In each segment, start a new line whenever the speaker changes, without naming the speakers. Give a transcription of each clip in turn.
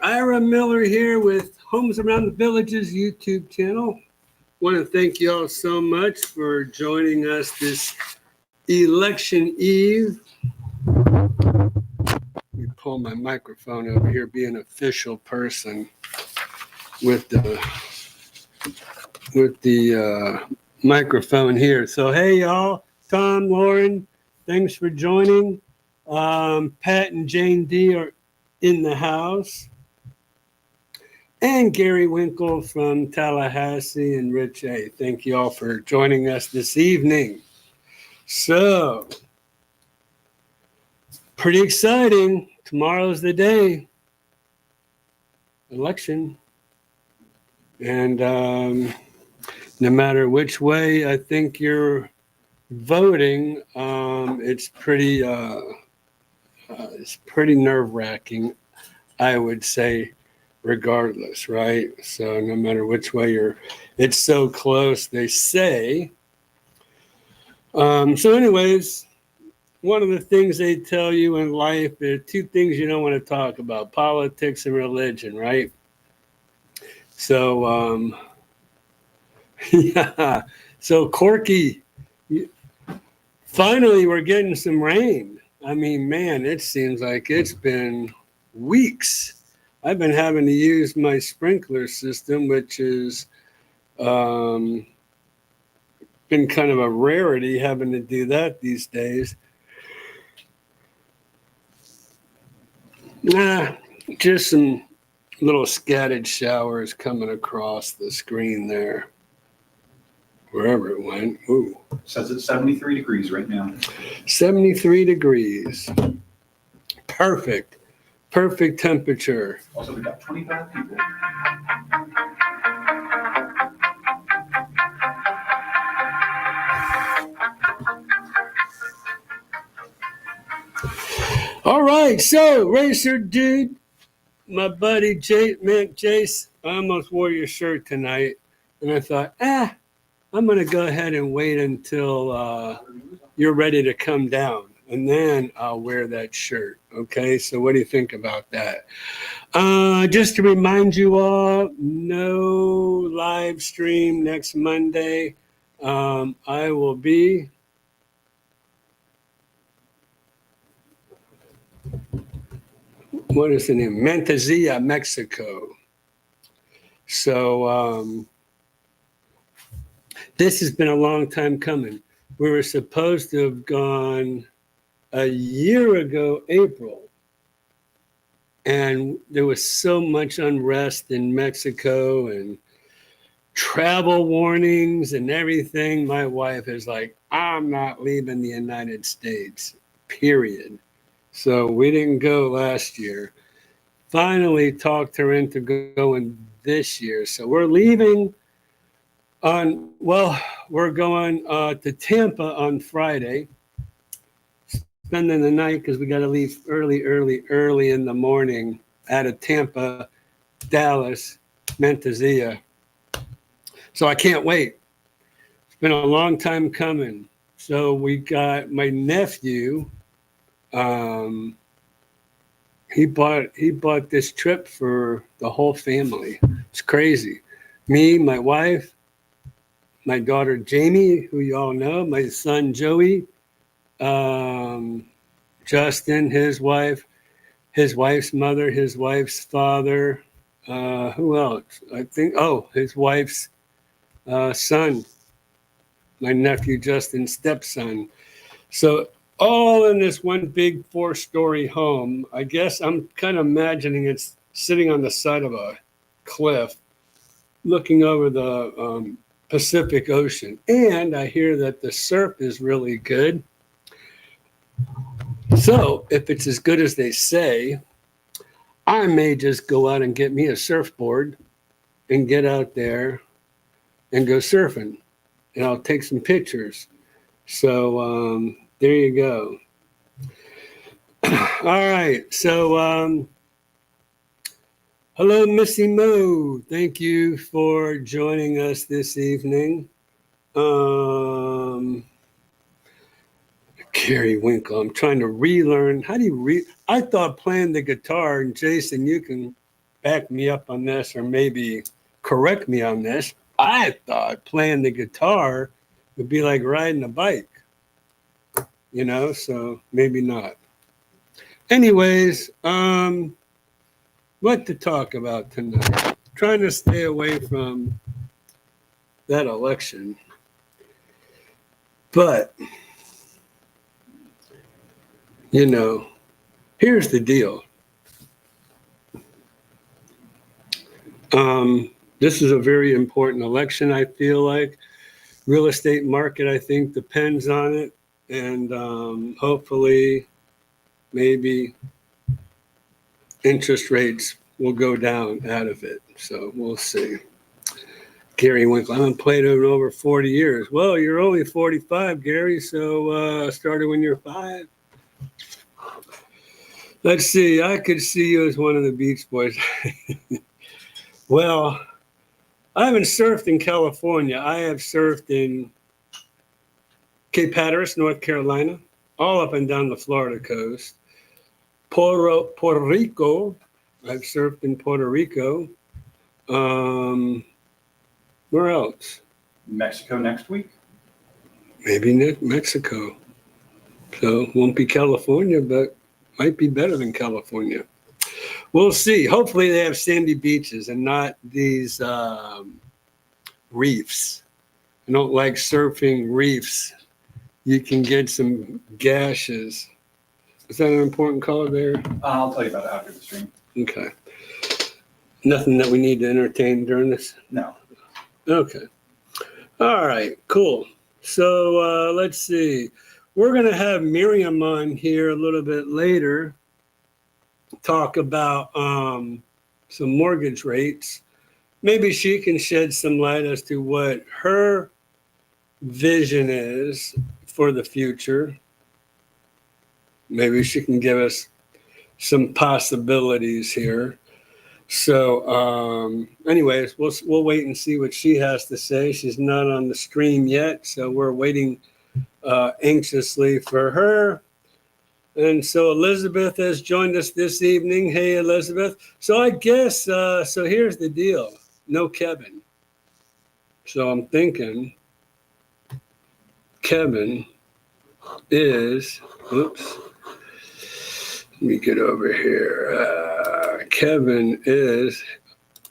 Ira Miller here with Homes Around the Villages YouTube channel. Want to thank you all so much for joining us this election eve. Let me pull my microphone over here, be an official person with the microphone here. So hey y'all, Tom, Lauren, thanks for joining. Pat and Jane D are in the house. And Gary Winkle from Tallahassee and Rich A. Thank you all for joining us this evening. So, pretty exciting. Tomorrow's the day. Election. And no matter which way I think you're voting, it's pretty nerve-wracking, I would say, regardless, right? So no matter which way it's so close, they say. So anyways, one of the things they tell you in life, there are two things you don't want to talk about: politics and religion, right? So yeah, so Corky, finally we're getting some rain. I mean, man, it seems like it's been weeks. I've been having to use my sprinkler system, which is been kind of a rarity, having to do that these days. Just some little scattered showers coming across the screen there, wherever it went. Ooh.
It says it's 73 degrees right now.
73 degrees. Perfect. Perfect temperature.
Also, we got 25 people.
All right, so Racer Dude, my buddy Jace, I almost wore your shirt tonight, and I thought, I'm going to go ahead and wait until you're ready to come down, and then I'll wear that shirt. Okay, so what do you think about that? Just to remind you all, no live stream next Monday. I will be in Mentezilla, Mexico. So this has been a long time coming. We were supposed to have gone a year ago, April, and there was so much unrest in Mexico and travel warnings and everything. My wife is like, I'm not leaving the United States, period. So we didn't go last year. Finally talked her into going this year. So we're leaving we're going to Tampa on Friday, spending the night because we got to leave early in the morning out of Tampa, Dallas, Mentezilla. So I can't wait. It's been a long time coming. So we got my nephew. He bought this trip for the whole family. It's crazy. Me, my wife, my daughter Jamie, who you all know, my son Joey, Justin, his wife's mother, his wife's father, who else? I think, his wife's son, my nephew Justin's stepson. So all in this one big 4-story home. I guess I'm kind of imagining it's sitting on the side of a cliff looking over the Pacific Ocean. And I hear that the surf is really good. So if it's as good as they say, I may just go out and get me a surfboard and get out there and go surfing. And I'll take some pictures. So there you go. All right. So hello, Missy Mo. Thank you for joining us this evening. Gary Winkle. I'm trying to relearn. How do you I thought playing the guitar, and Jason, you can back me up on this or maybe correct me on this. I thought playing the guitar would be like riding a bike, so maybe not. Anyways, what to talk about tonight? Trying to stay away from that election. But, here's the deal. This is a very important election, I feel like. Real estate market, I think, depends on it. And hopefully, maybe interest rates will go down out of it. So we'll see. Gary Winkle, I haven't played it in over 40 years. Well, you're only 45, Gary, so started when you're 5. Let's see. I could see you as one of the Beach Boys. Well, I haven't surfed in California. I have surfed in Cape Hatteras, North Carolina, all up and down the Florida coast. Puerto Rico. I've surfed in Puerto Rico. Where else?
Mexico next week?
Maybe Mexico. So won't be California, but might be better than California. We'll see. Hopefully they have sandy beaches and not these reefs. I don't like surfing reefs. You can get some gashes. Is that an important call there?
I'll tell you about it after the stream.
Okay. Nothing that we need to entertain during this?
No.
Okay. All right, cool. So let's see. We're going to have Mariem on here a little bit later, talk about some mortgage rates. Maybe she can shed some light as to what her vision is for the future. Maybe she can give us some possibilities here. So anyways, we'll wait and see what she has to say. She's not on the stream yet, so we're waiting anxiously for her. And so Elizabeth has joined us this evening. Hey, Elizabeth. So I guess, so here's the deal. No Kevin. So I'm thinking Kevin is, oops, let me get over here. Kevin is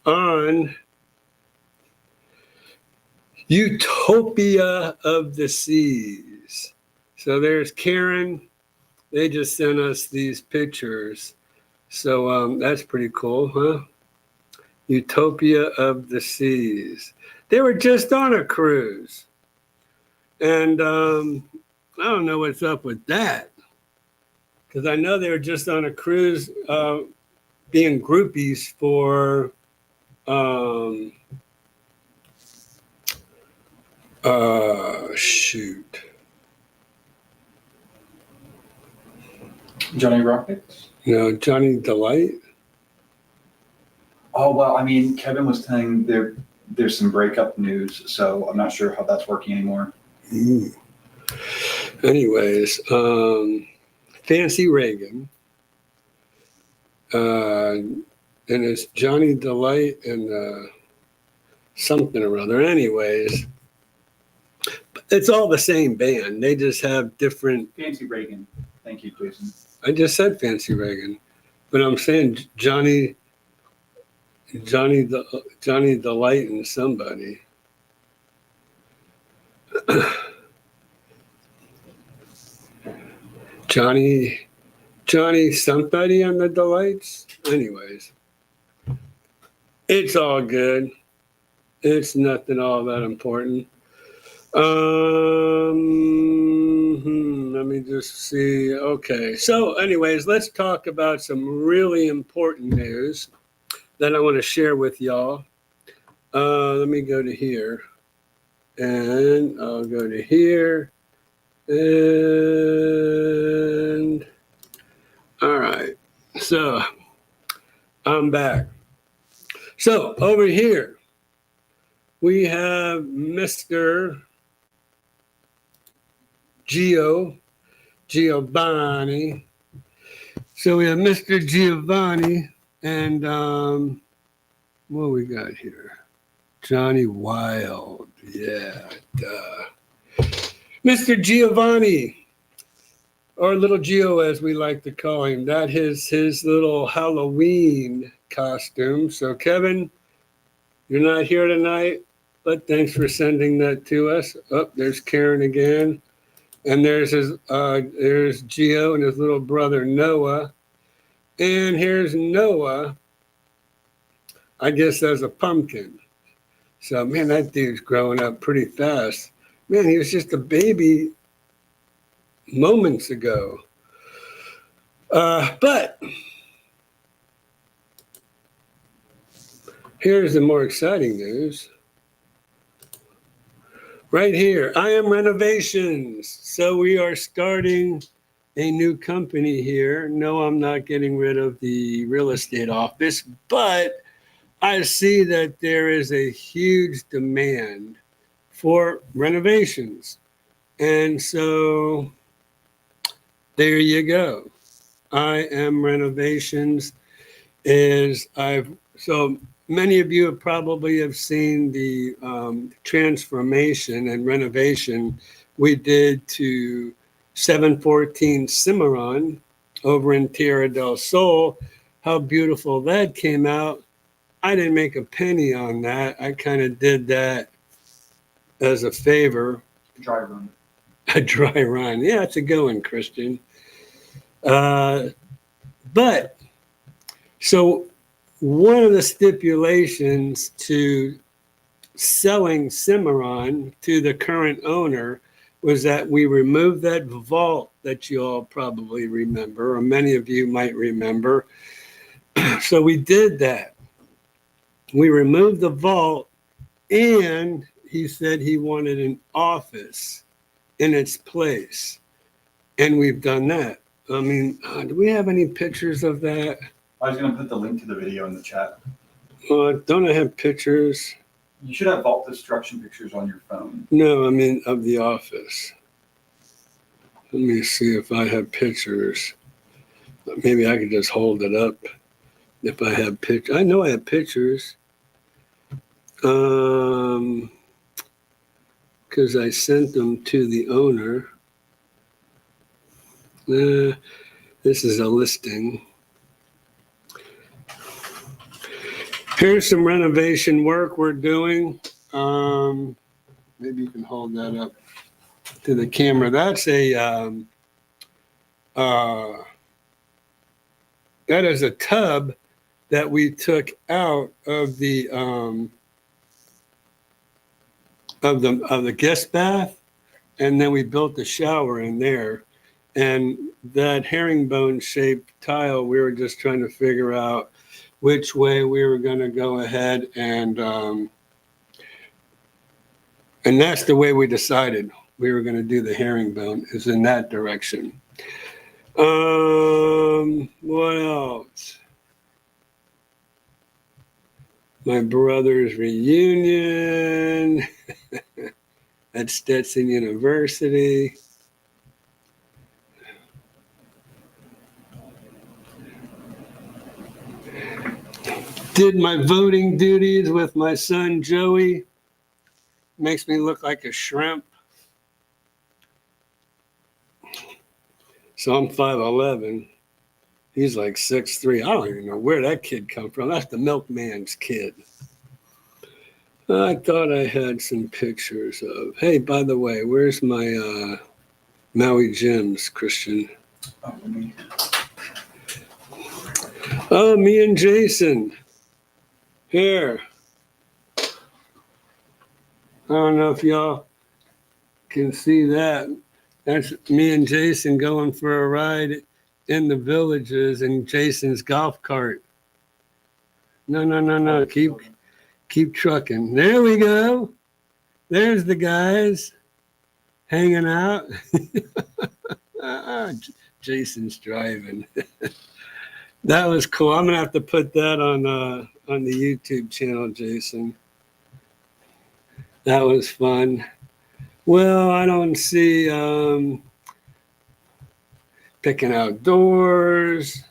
on Utopia of the Seas. So there's Karen. They just sent us these pictures. So that's pretty cool, huh? Utopia of the Seas. They were just on a cruise. And I don't know what's up with that. Because I know they were just on a cruise being groupies for shoot.
Johnny Rockets?
No, Johnny Delight.
Oh, well, I mean, Kevin was telling there's some breakup news, so I'm not sure how that's working anymore.
Ooh. Anyways, Fancy Reagan. And it's Johnny Delight and something or other. Anyways, it's all the same band. They just have different.
Fancy Reagan. Thank you, Jason.
I just said Fancy Reagan, but I'm saying Johnny Delight and somebody. Johnny somebody on the Delights. Anyways, it's all good. It's nothing all that important. Let me just see. Okay. So anyways, let's talk about some really important news that I want to share with y'all. Let me go to here. And I'll go to here. And all right. So I'm back. So over here, we have Mr. Giovanni. So we have Mr. Giovanni, And what we got here? Johnny Wild. Yeah. Mr. Giovanni, or Little Gio as we like to call him. That is his little Halloween costume. So Kevin, you're not here tonight, but thanks for sending that to us. Oh, there's Karen again. And there's Gio and his little brother Noah. And here's Noah, I guess as a pumpkin. So man, that dude's growing up pretty fast. Man, he was just a baby moments ago. But here's the more exciting news. Right here, I am Renovations. So we are starting a new company here. No, I'm not getting rid of the real estate office, but I see that there is a huge demand for renovations. And so there you go. I am Renovations so many of you probably have seen the transformation and renovation we did to 714 Cimarron over in Tierra del Sol, how beautiful that came out. I didn't make a penny on that. I kind of did that as a favor.
Dry run.
A dry run. Yeah, it's a going, Christian. But so one of the stipulations to selling Cimarron to the current owner was that we remove that vault that you all probably remember, or many of you might remember. So we did that. We removed the vault, and he said he wanted an office in its place. And we've done that. I mean, do we have any pictures of that?
I was going to put the link to the video in the chat.
Don't I have pictures?
You should have vault destruction pictures on your phone.
No, I mean of the office. Let me see if I have pictures. Maybe I could just hold it up if I have pictures. I know I have pictures. Because I sent them to the owner. This is a listing. Here's some renovation work we're doing. Maybe you can hold that up to the camera. That's that is a tub that we took out of the guest bath, and then we built the shower in there. And that herringbone shaped tile, we were just trying to figure out which way we were going to go ahead, and that's the way we decided we were going to do the herringbone, is in that direction. What else? My brother's reunion at Stetson University. Did my voting duties with my son Joey. Makes me look like a shrimp. So I'm 5'11". He's like 6'3". I don't even know where that kid come from. That's the milkman's kid. I thought I had some pictures of. Hey, by the way, where's my Maui Jims, Christian? Oh, me and Jason. Here. I don't know if y'all can see that. That's me and Jason going for a ride in the villages in Jason's golf cart. No. Keep trucking. There we go. There's the guys hanging out. Jason's driving. That was cool. I'm gonna have to put that on the YouTube channel, Jason. That was fun. Well, I don't see picking outdoors.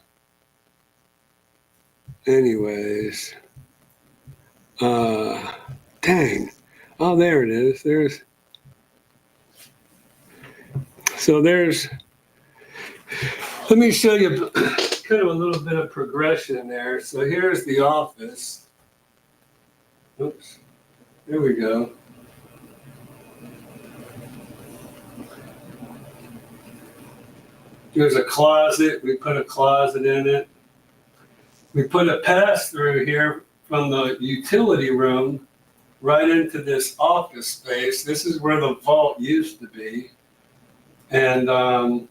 anyways, dang. Oh, there it is. Let me show you kind of a little bit of progression there. So here's the office. Oops, there we go. There's a closet. We put a closet in it. We put a pass-through here from the utility room right into this office space. This is where the vault used to be. And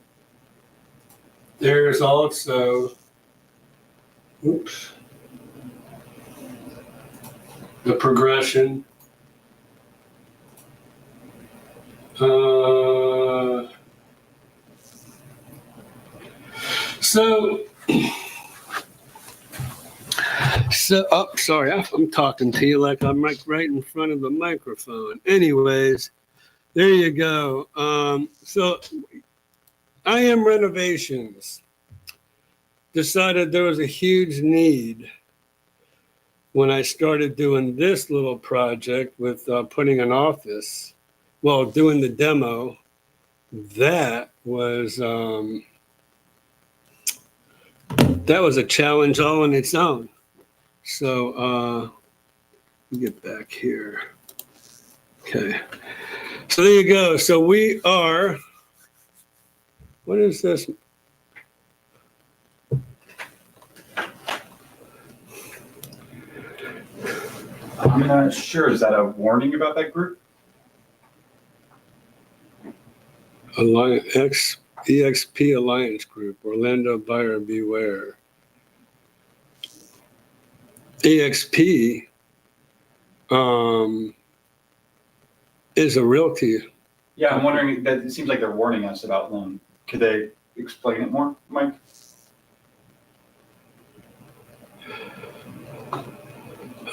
there's also, oops, the progression. Oh, sorry, I'm talking to you like I'm right in front of the microphone. Anyways, there you go. So I am Renovations. Decided there was a huge need when I started doing this little project with putting an office, well, doing the demo. That was a challenge all on its own. So let me get back here. Okay. So there you go. So we are, what is this?
I'm not sure. Is that a warning about that group?
EXP Alliance Group, Orlando Buyer Beware. EXP is a realty.
Yeah, I'm wondering, that it seems like they're warning us about loan. Could they explain it more, Mike?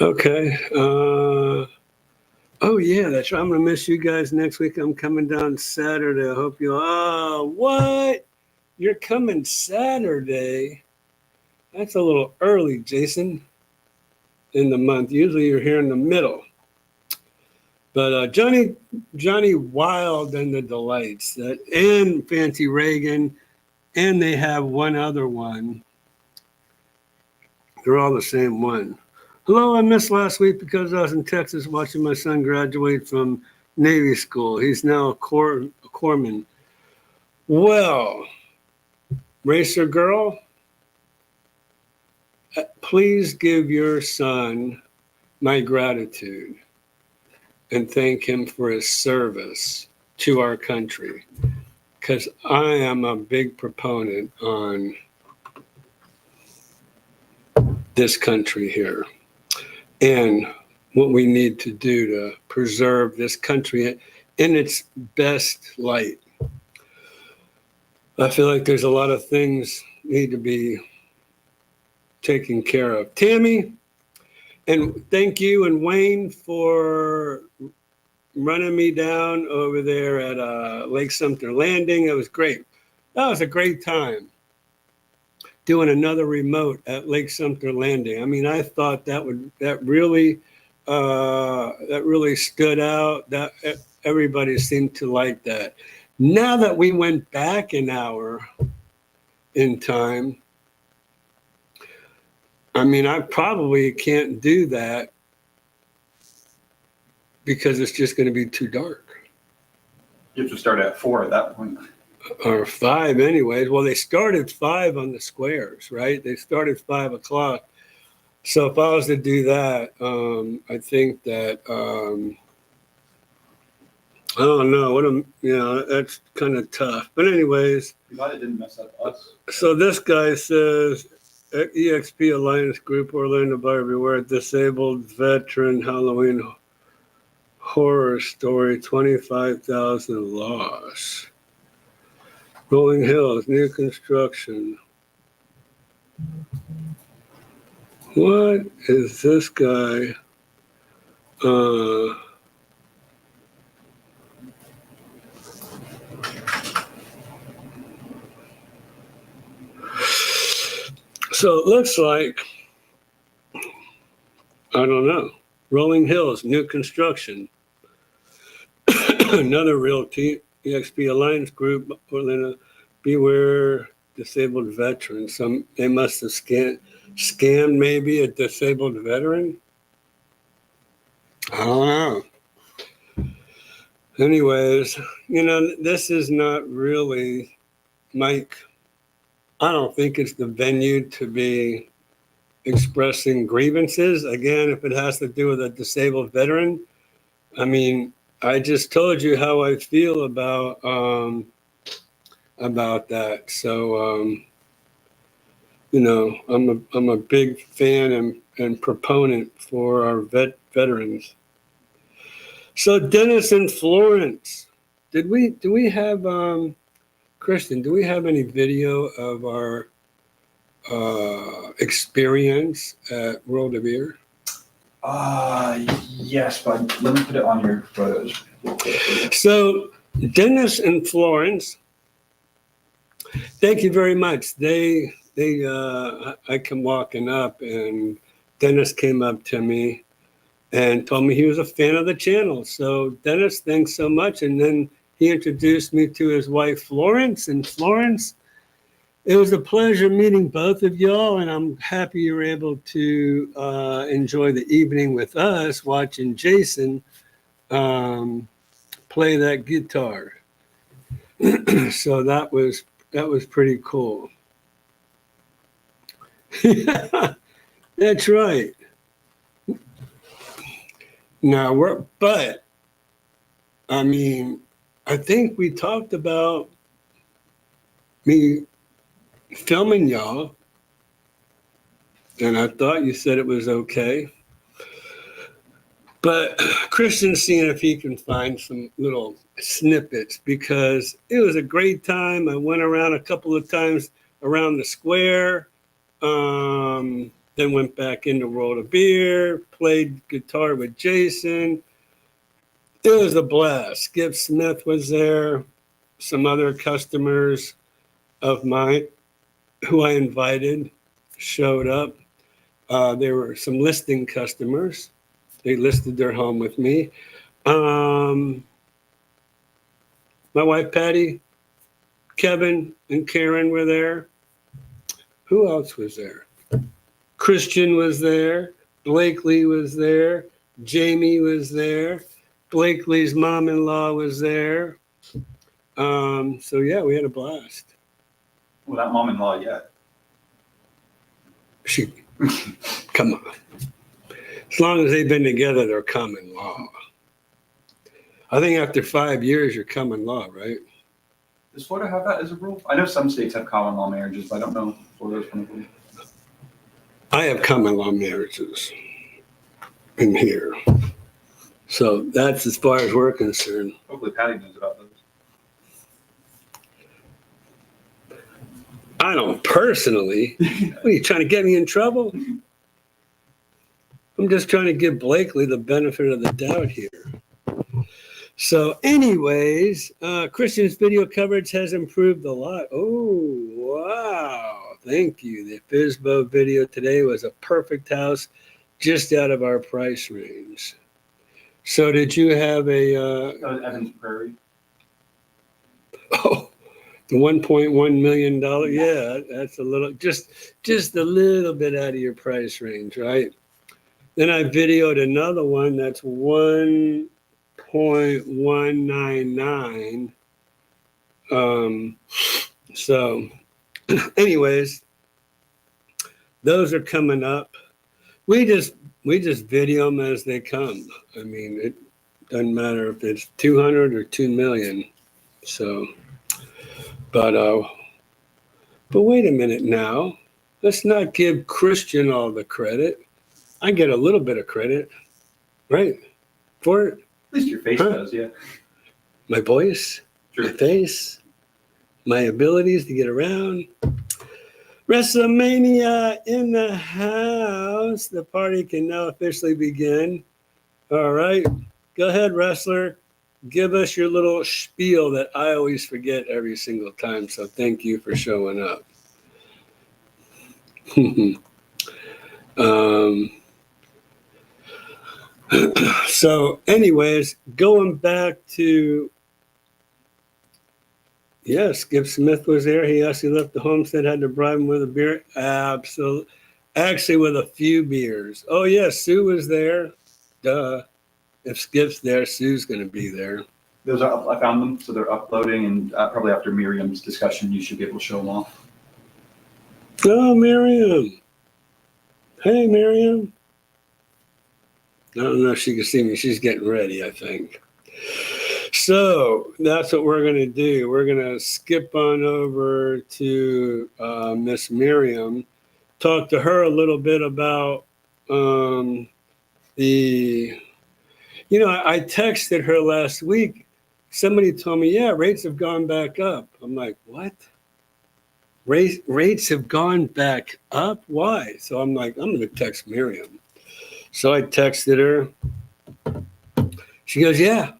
Okay. Oh yeah, that's right. I'm gonna miss you guys next week. I'm coming down Saturday. I hope you. Oh, what? You're coming Saturday? That's a little early, Jason. In the month. Usually you're here in the middle. But Johnny Wild and the Delights, and Fancy Reagan, and they have one other one. They're all the same one. Hello, I missed last week because I was in Texas watching my son graduate from Navy school. He's now a corpsman. Well, Racer Girl, please give your son my gratitude and thank him for his service to our country, because I am a big proponent on this country here and what we need to do to preserve this country in its best light. I feel like there's a lot of things need to be taken care of. Tammy, and thank you and Wayne for running me down over there at Lake Sumter Landing. It was great. That was a great time doing another remote at Lake Sumter Landing. I mean, I thought that really stood out. That everybody seemed to like that. Now that we went back an hour in time, I mean, I probably can't do that because it's just going to be too dark.
You have to start at 4 at that point.
Or 5 anyways. Well, they started 5 on the squares, right? They started 5 o'clock. So if I was to do that, I think that, I don't know, that's kind of tough. But anyways.
I'm glad it didn't mess up us.
So this guy says, EXP Alliance Group, Orlando Buyer Beware, disabled veteran Halloween horror story, 25,000 loss. Rolling Hills, new construction. What is this guy? So it looks like I don't know. Rolling Hills, new construction. Another Realty, EXP Alliance Group, Orlando, beware disabled veterans. They must have scammed maybe a disabled veteran. I don't know. Anyways, this is not really, Mike, I don't think it's the venue to be expressing grievances. Again, if it has to do with a disabled veteran, I mean, I just told you how I feel about that. So, I'm a big fan and proponent for our veterans. So Dennis and Florence, do we have Kristen? Do we have any video of our experience at World of Beer?
Yes, but let me put it on your photos.
So Dennis and Florence, thank you very much. I come walking up and Dennis came up to me and told me he was a fan of the channel. So Dennis, thanks so much. And then he introduced me to his wife, Florence. And Florence, it was a pleasure meeting both of y'all. And I'm happy you were able to enjoy the evening with us, watching Jason play that guitar. So that was pretty cool. That's right. Now but I mean, I think we talked about me filming y'all, and I thought you said it was okay. But Christian's seeing if he can find some little snippets because it was a great time. I went around a couple of times around the square, then went back into World of Beer, played guitar with Jason. It was a blast. Skip Smith was there, some other customers of mine who I invited showed up. There were some listing customers. They listed their home with me. My wife, Patty, Kevin, and Karen were there. Who else was there? Christian was there. Blakely was there. Jamie was there. Blakely's mom-in-law was there. So yeah, we had a blast.
Well, that mom-in-law yet.
Come on. As long as they've been together, they're common law. I think after 5 years, you're common law, right?
Does Florida have that as a rule? I know some states have common law marriages, but I don't know if Florida's one of them.
I have common law marriages in here. So that's as far as we're concerned.
Hopefully Patty knows about those.
I don't personally. What, are you trying to get me in trouble? I'm just trying to give Blakely the benefit of the doubt here. So anyways, Christian's video coverage has improved a lot. Oh, wow. Thank you. The FSBO video today was a perfect house just out of our price range. So did you have a...
That was Evans Prairie.
Oh, the $1.1 million? Yeah, that's a little, just a little bit out of your price range, right? Then I videoed another one that's 1.199. So anyways, those are coming up. We just video them as they come. I mean, it doesn't matter if it's 200 or 2 million. So, but wait a minute now. Let's not give Christian all the credit. I get a little bit of credit, right? For it.
At least your face does, yeah.
My voice,
Sure.
my face, my abilities to get around. WrestleMania in the house. The party can now officially begin. All right. Go ahead, wrestler. Give us your little spiel that I always forget every single time. So thank you for showing up. So anyways, going back to, yeah, Skip Smith was there. He actually left the homestead, had to bribe him with a beer. Absolutely. Actually, with a few beers. Oh, yeah, Sue was there. Duh. If Skip's there, Sue's going to be there.
Those are, I found them, so they're uploading, and probably after Miriam's discussion, you should be able to show them off.
Oh, Mariem. Hey, Mariem. I don't know if she can see me. She's getting ready, I think. So that's what we're going to do. We're going to skip on over to Miss Mariem, talk to her a little bit about the, I texted her last week. Somebody told me, yeah, rates have gone back up. I'm like, what? Rates have gone back up? Why? So I'm like, I'm going to text Mariem. So I texted her. She goes, yeah,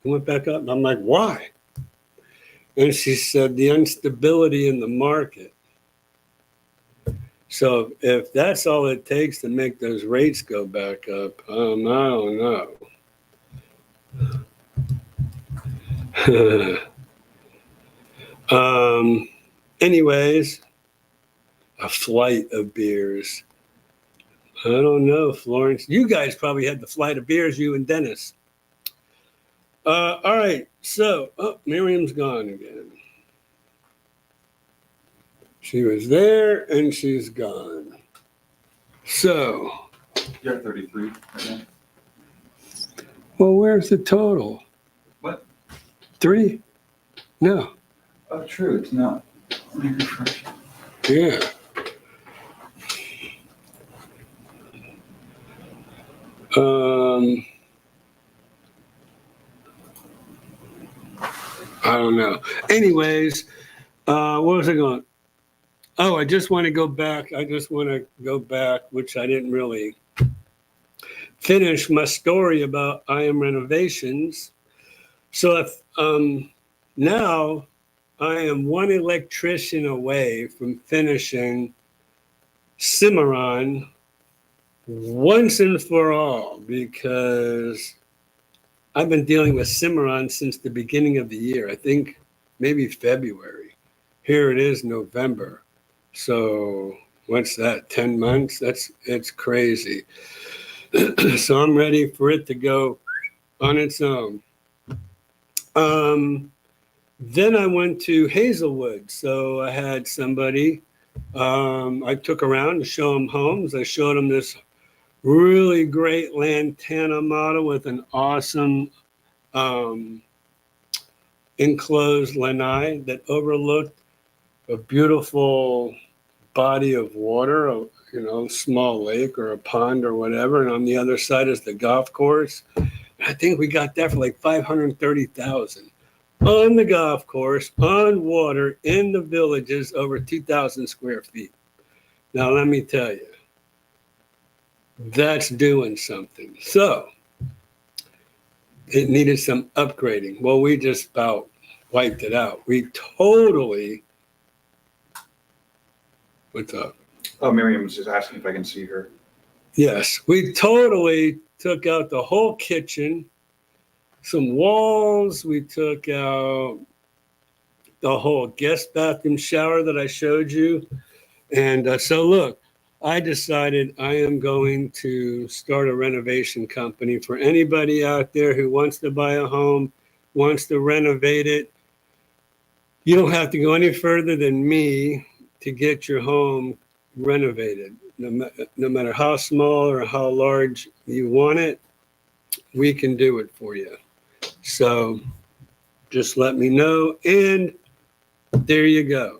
it went back up. And I'm like, why? And she said, the instability in the market. So if that's all it takes to make those rates go back up, I don't know. Anyways, a flight of beers. I don't know, Florence. You guys probably had the flight of beers, you and Dennis. All right, so, Miriam's gone again. She was there and she's gone. So.
You're at 33 right now.
Well, where's the total?
What?
3? No.
Oh, true. It's not. Let me refresh.
Yeah. I don't know. Anyways, what was I going? Oh, I just want to go back. Which I didn't really finish my story about I Am Renovations. So if now I am one electrician away from finishing Cimarron once and for all, because I've been dealing with Cimarron since the beginning of the year. I think maybe February. Here it is, November. So what's that? 10 months? It's crazy. So I'm ready for it to go on its own. Then I went to Hazelwood. So I had somebody I took around to show them homes. I showed them this really great Lantana model with an awesome enclosed lanai that overlooked a beautiful body of water, a small lake or a pond or whatever. And on the other side is the golf course. I think we got that for like $530,000 on the golf course, on water, in the villages, over 2,000 square feet. Now, let me tell you, that's doing something. So it needed some upgrading. Well, we just about wiped it out. We totally, what's up?
Oh, Miriam was just asking if I can see her.
Yes, we totally took out the whole kitchen, some walls. We took out the whole guest bathroom shower that I showed you. And so look, I decided I am going to start a renovation company for anybody out there who wants to buy a home, wants to renovate it. You don't have to go any further than me to get your home renovated. No matter how small or how large you want it, we can do it for you. So just let me know, and there you go.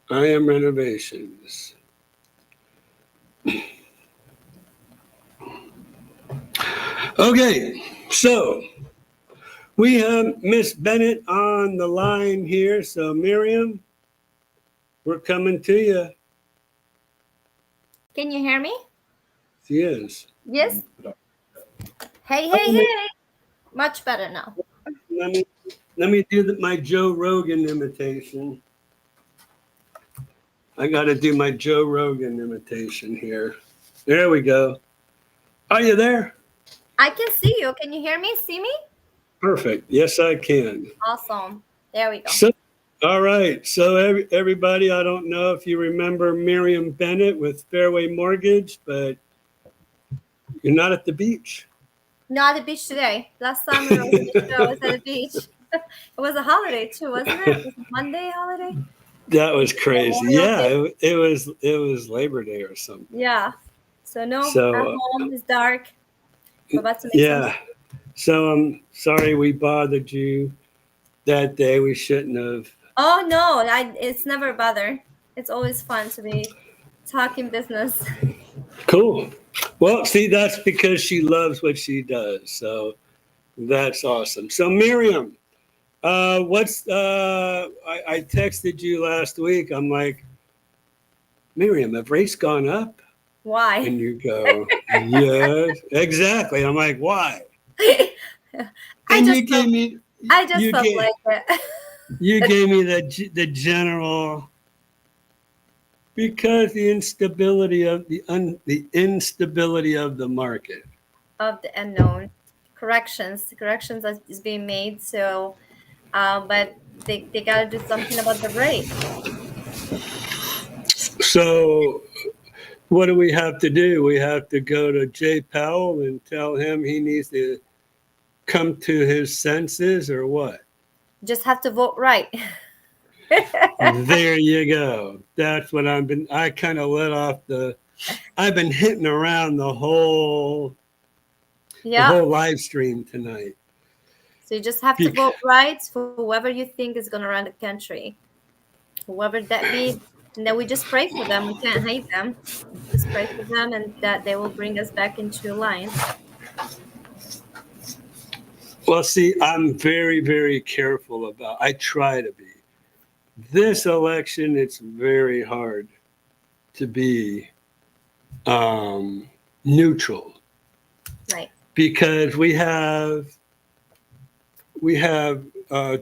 I Am Renovations. Okay, so we have Miss Bennett on the line here. So Mariem, we're coming to you.
Can you hear me?
She is.
Yes. Hey. Much better now.
Let me do my Joe Rogan imitation. I got to do my Joe Rogan imitation here. There we go. Are you there?
I can see you. Can you hear me? See me?
Perfect. Yes, I can.
Awesome. There we go.
So, all right. So, everybody, I don't know if you remember Mariem Bennett with Fairway Mortgage, but you're not at the beach.
Not at the beach today. Last time we were on the show, I was at the beach. It was a holiday too, wasn't it? Was it Monday holiday?
That was crazy.
Memorial
Yeah,
Day.
it was Labor Day or something.
Yeah. So no, at
So,
home it's dark. We're about to make some.
yeah. So I'm sorry we bothered you that day. We shouldn't have.
Oh no, it's never a bother. It's always fun to be talking business.
Cool. Well, see, that's because she loves what she does. So that's awesome. So Miriam, I texted you last week. I'm like, Miriam, have rates gone up?
Why?
And you go, yes, exactly. I'm like, why?
I
And
just
you
felt,
gave me,
I just
you
felt
gave,
like it.
you gave me the general, because the instability of the instability of the market.
Of the unknown. Corrections is being made. So, but they got to do something about the rate.
So what do we have to do? We have to go to Jay Powell and tell him he needs to come to his senses, or what?
Just have to vote right.
There you go. That's what I kind of let off I've been hitting around the
Yeah.
whole live stream tonight.
So you just have to vote right for whoever you think is going to run the country, whoever that be. And then we just pray for them. We can't hate them. Just pray for them, and that they will bring us back into line.
Well, see, I'm very, very careful I try to be. This election, it's very hard to be neutral,
Right.
because we have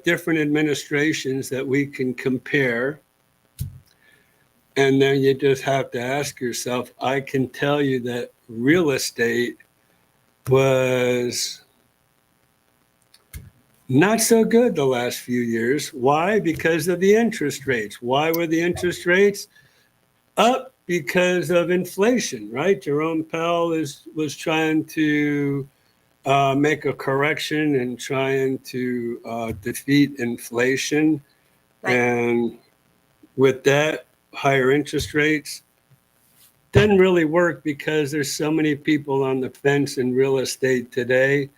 different administrations that we can compare, and then you just have to ask yourself. I can tell you that real estate was not so good the last few years. Why? Because of the interest rates. Why were the interest rates up? Because of inflation, right? Jerome Powell was trying to make a correction and trying to defeat inflation.
Right.
And with that, higher interest rates didn't really work, because there's so many people on the fence in real estate today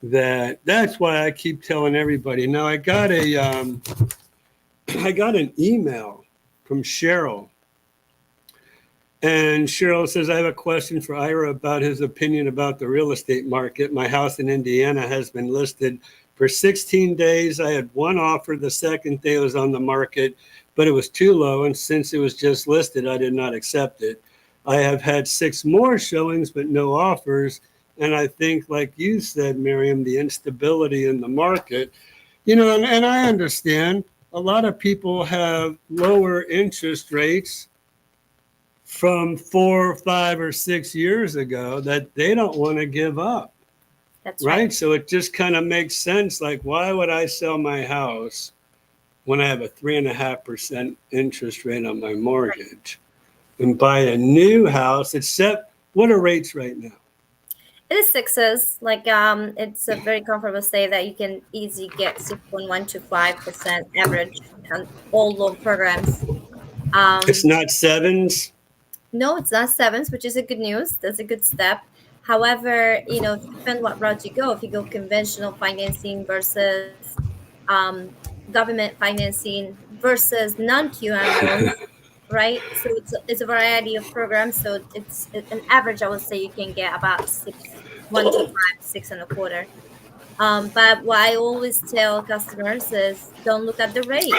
that's why I keep telling everybody. Now I got I got an email from Cheryl, and Cheryl says, I have a question for Ira about his opinion about the real estate market. My house in Indiana has been listed for 16 days. I had one offer the second day it was on the market, but it was too low, and since it was just listed, I did not accept it. I have had 6 more showings but no offers. And I think, like you said, Miriam, the instability in the market, and I understand a lot of people have lower interest rates from 4, 5, or 6 years ago that they don't want to give up.
That's
Right.
right.
So it just kind of makes sense. Like, why would I sell my house when I have a 3.5% interest rate on my mortgage and buy a new house? Except, what are rates right now?
It is 6s. Like it's a very comfortable say that you can easily get 6.1 to 5% average on all loan programs.
It's not 7s.
No, it's not 7s, which is a good news. That's a good step. However, it depends what route you go. If you go conventional financing versus um, government financing versus non-QM loans, right? So it's a variety of programs. So it's an average. I would say you can get about 1 to 5, 6.25. But what I always tell customers is, don't look at the rate.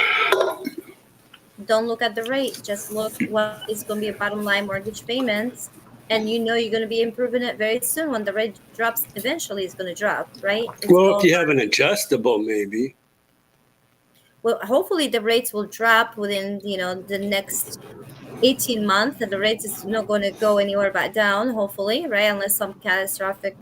Don't look at the rate. Just look what is going to be a bottom line mortgage payments, and you're going to be improving it very soon. When the rate drops, eventually it's going to drop, right? It's
Well, if
all
you have an adjustable, maybe.
well. Hopefully, the rates will drop within the next 18 months, and the rate is not going to go anywhere but down, hopefully, right? Unless some catastrophic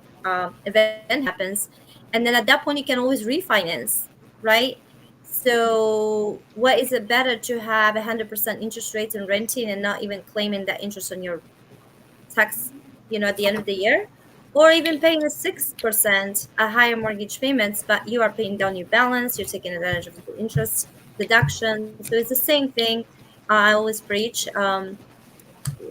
event happens. And then at that point, you can always refinance, right? So, what is it better to have 100% interest rates and renting and not even claiming that interest on your tax, at the end of the year? Or even paying a 6%, a higher mortgage payments, but you are paying down your balance, you're taking advantage of the interest deduction. So, it's the same thing. I always preach.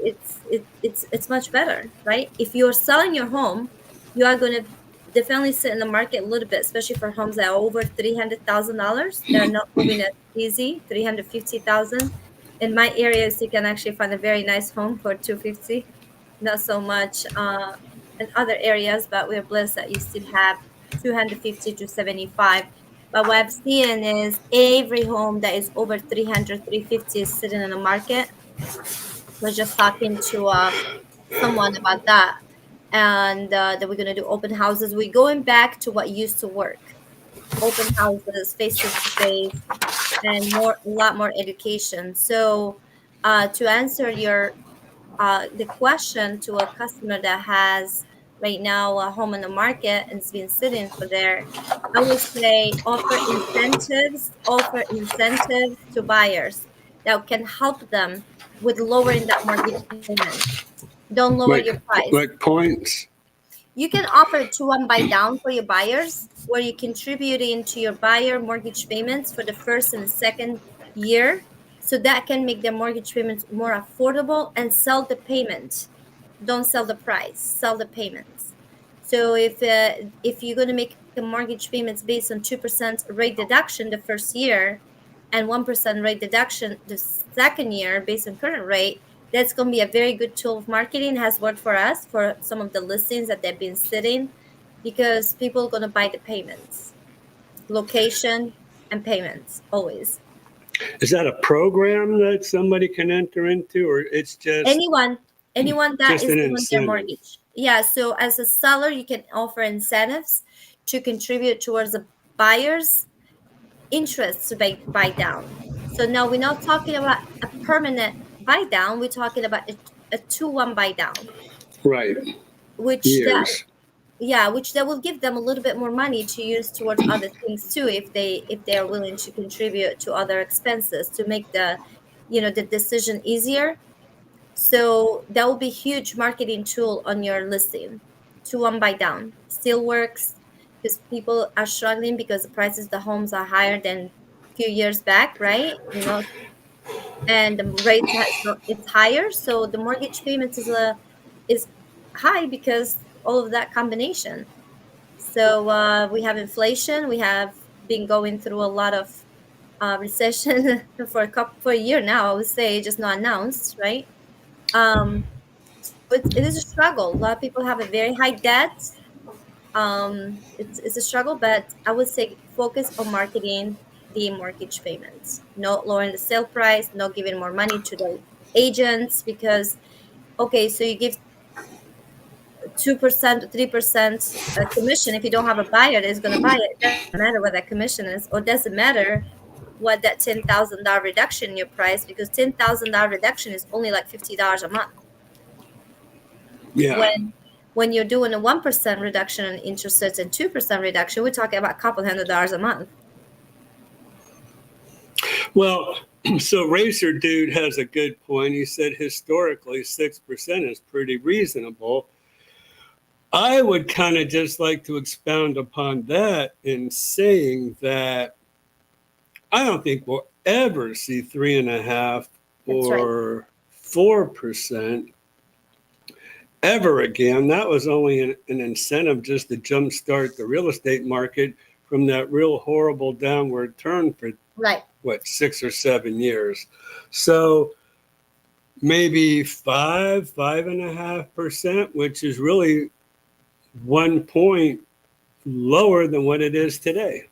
It's much better, right? If you're selling your home, you are going to definitely sit in the market a little bit, especially for homes that are over $300,000. They're not moving as easy. 350,000 in my areas, you can actually find a very nice home for 250. Not so much in other areas, but we're blessed that you still have 250 to 75. But what I've seen is every home that is over 300, 350 is sitting in the market. Was just talking to someone about that, and that we're going to do open houses. We're going back to what used to work: open houses, face to face, and a lot more education. So to answer your the question to a customer that has right now a home in the market and it's been sitting for there, I would say offer incentives to buyers that can help them with lowering that mortgage payment. Don't lower your
Like
price.
like points.
You can offer a 2-1 buy down for your buyers, where you contribute into your buyer mortgage payments for the first and the second year, so that can make their mortgage payments more affordable and sell the payment. Don't sell the price, sell the payments. So if you're going to make a mortgage payments based on 2% rate deduction the first year and 1% rate deduction the second year based on current rate, that's going to be a very good tool of marketing. It has worked for us for some of the listings that they've been sitting, because people are going to buy the payments, location, and payments always.
Is that a program that somebody can enter into, or it's
Anyone, anyone that
just
is
an
doing their
incentive?
mortgage. Yeah. So as a seller, you can offer incentives to contribute towards a buyer's interest to buy down. So now we're not talking about a permanent buy down. We're talking about a 2-1 buy down,
Right.
which that
Years.
yeah, which that will give them a little bit more money to use towards other things too, if they are willing to contribute to other expenses to make the decision easier. So that will be huge marketing tool on your listing. 2-1 buy down still works because people are struggling because the prices of the homes are higher than a few years back, right? And the it's higher, so the mortgage payments is high because all of that combination. So we have inflation. We have been going through a lot of recession for a year now. I would say just not announced, right? So it is a struggle. A lot of people have a very high debt. It's a struggle, but I would say focus on marketing the mortgage payments, not lowering the sale price, not giving more money to the agents, because okay, so you give 2%, 3% commission. If you don't have a buyer that is going to buy it, it doesn't matter what that commission is, or doesn't matter what that $10,000 reduction in your price, because $10,000 reduction is only like $50 a month.
Yeah.
When you're doing a 1% reduction in interest rates and 2% reduction, we're talking about a couple $100 a month.
Well, so Racer Dude has a good point. He said historically 6% is pretty reasonable. I would kind of just like to expound upon that in saying that I don't think we'll ever see 3.5
That's right.
or 4% ever again. That was only an incentive just to jumpstart the real estate market from that real horrible downward turn for
Right.
6 or 7 years. So maybe 5.5%, which is really 1 point lower than what it is today.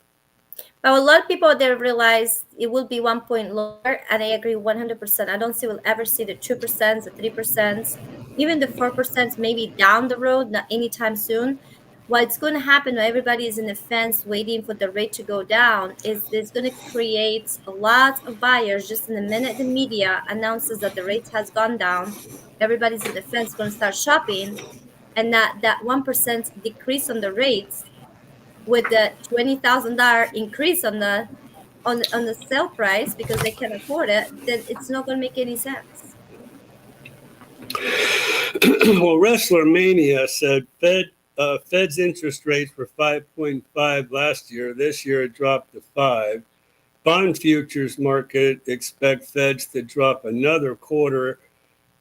But a lot of people there realize it will be 1 point lower, and I agree 100%. I don't see we'll ever see the 2%, the 3%, even the 4% maybe down the road, not anytime soon. What's going to happen when everybody is in the fence waiting for the rate to go down is it's going to create a lot of buyers. Just in the minute the media announces that the rate has gone down, everybody's in the fence going to start shopping, and that 1% decrease on the rates with the $20,000 increase on the sale price because they can afford it, then it's not going to make any sense.
Well, Wrestler Mania said Fed's interest rates were 5.5 last year. This year it dropped to 5. Bond futures market expect Feds to drop another quarter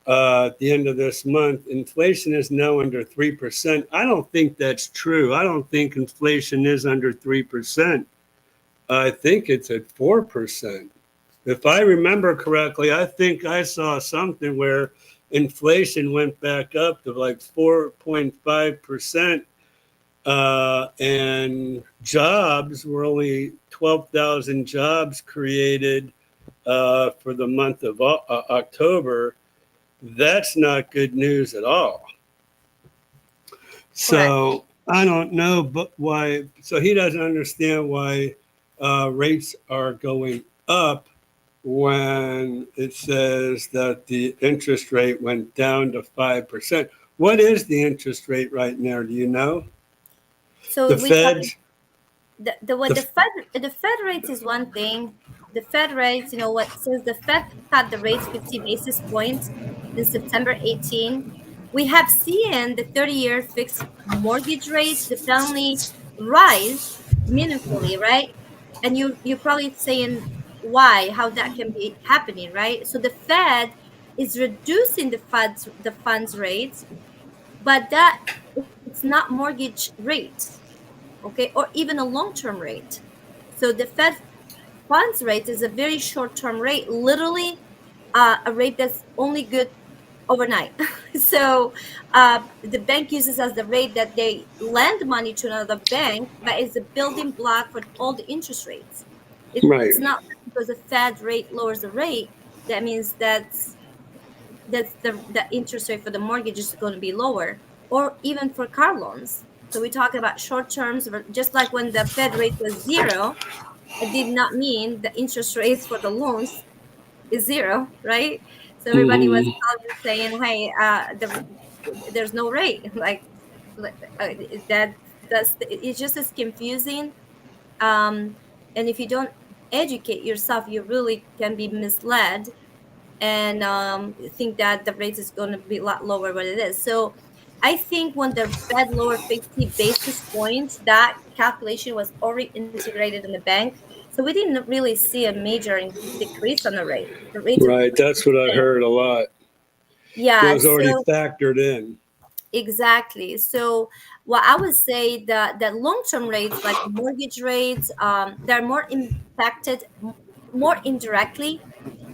at the end of this month. Inflation is now under 3%. I don't think that's true. I don't think inflation is under 3%. I think it's at 4%. If I remember correctly, I think I saw something where inflation went back up to like 4.5%, and jobs were only 12,000 jobs created for the month of October. That's not good news at all. So I don't know, but why? So he doesn't understand why rates are going up when it says that the interest rate went down to 5%. What is the interest rate right now? Do you know?
So
The
we talk
Fed,
the Fed rates is one thing. The Fed rates, what since the Fed cut the rates 50 basis points in September 18, we have seen the 30-year fixed mortgage rate definitely rise meaningfully, right? And you're probably saying why, how that can be happening, right? So the Fed is reducing the funds rates, but that it's not mortgage rates, okay, or even a long-term rate. So the Fed funds rate is a very short-term rate, literally a rate that's only good overnight. So the bank uses as the rate that they lend money to another bank, but it's a building block for all the interest rates.
right,
It's not because the Fed rate lowers the rate, that means that's the interest rate for the mortgage is going to be lower, or even for car loans. So we talk about short terms, just like when the Fed rate was zero, it did not mean the interest rates for the loans is zero, right? So everybody was
mhm,
calling saying, "Hey, there's no rate." Like, that it's just as confusing. Um, and if you don't educate yourself, you really can be misled and think that the rate is going to be a lot lower than it is. So I think when the Fed lowered 50 basis points, that calculation was already integrated in the bank. So we didn't really see a major decrease on the rate. The rate is
right. That's what I heard a lot. It
yeah,
was already
so
factored in.
exactly. So what I would say that long-term rates like mortgage rates, they're more impacted more indirectly.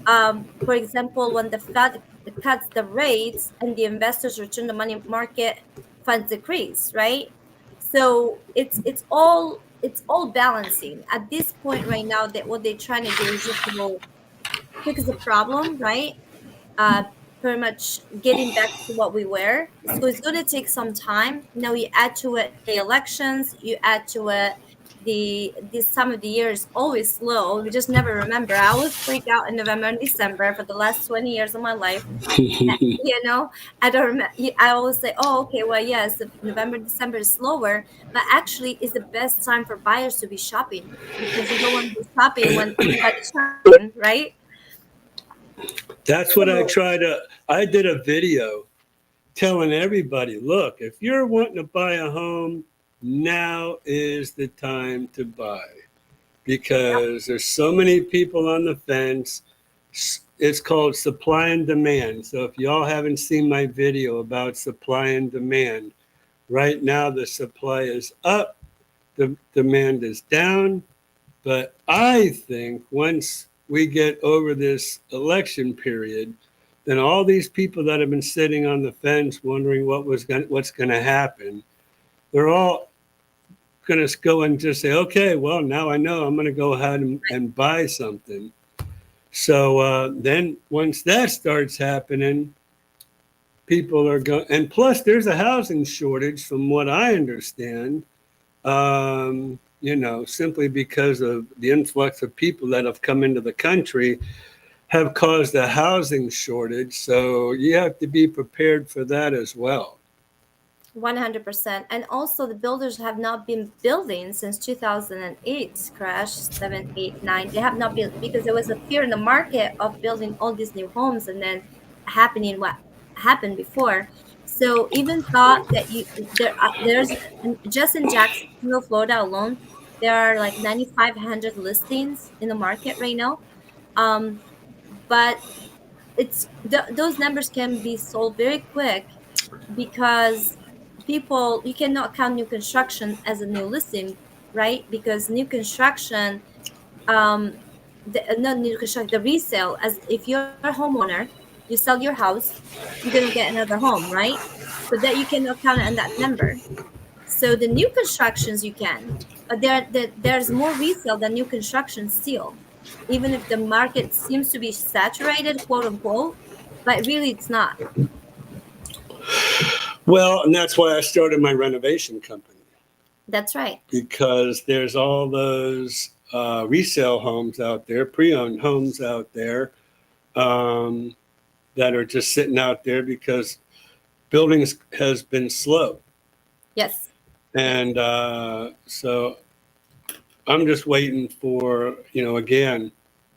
For example, when the Fed cuts the rates and the investors return the money market funds decrease, right? So it's all balancing at this point right now. That what they're trying to do is just to fix the problem, right? uh, Pretty much getting back to what we were. So it's going to take some time. Now you add to it the elections, you add to it this time of the year is always slow. We just never remember. I always freak out in November and December for the last 20 years of my life. I don't remember. I always say, "Oh, okay, well, yes, November, December is slower, but actually, is the best time for buyers to be shopping because you don't want to be shopping when everybody's shopping, right?"
That's what
So
I did a video telling everybody, look, if you're wanting to buy a home, now is the time to buy
yeah.
because there's so many people on the fence. It's called supply and demand. So if y'all haven't seen my video about supply and demand, right now the supply is up, the demand is down. But I think once we get over this election period, then all these people that have been sitting on the fence wondering what's going to happen, they're all going to go and just say, okay, well, now I know I'm going to go ahead and buy something. So then once that starts happening, people are going, and plus there's a housing shortage from what I understand, simply because of the influx of people that have come into the country have caused a housing shortage. So you have to be prepared for that as well.
100%. And also, the builders have not been building since 2008 crash, 7, 8, 9. They have not built because there was a fear in the market of building all these new homes and then happening what happened before. So even thought that there's just in Jacksonville, Florida alone, there are like 9,500 listings in the market right now. Um, but those numbers can be sold very quick because people, you cannot count new construction as a new listing, right? Because new construction, um not new construction, the resale, as if you're a homeowner, you sell your house, you're going to get another home, right? So that you cannot count it on that number. So the new constructions you can, but there's more resale than new construction still, even if the market seems to be saturated, quote unquote, but really it's not.
Well, and that's why I started my renovation company,
That's right.
because there's all those resale homes out there, pre-owned homes out there, um, that are just sitting out there because buildings has been slow.
Yes.
And so I'm just waiting for, again,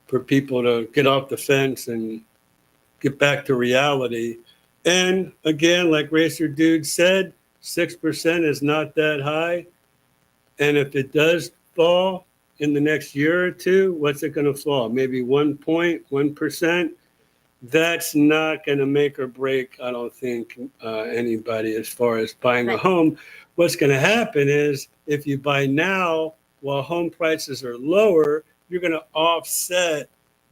for people to get off the fence and get back to reality. And again, like Racer Dude said, 6% is not that high. And if it does fall in the next year or two, what's it going to fall? Maybe 1.1%. That's not going to make or break, I don't think, anybody as far as buying a
Right.
home. What's going to happen is if you buy now while home prices are lower, you're going to offset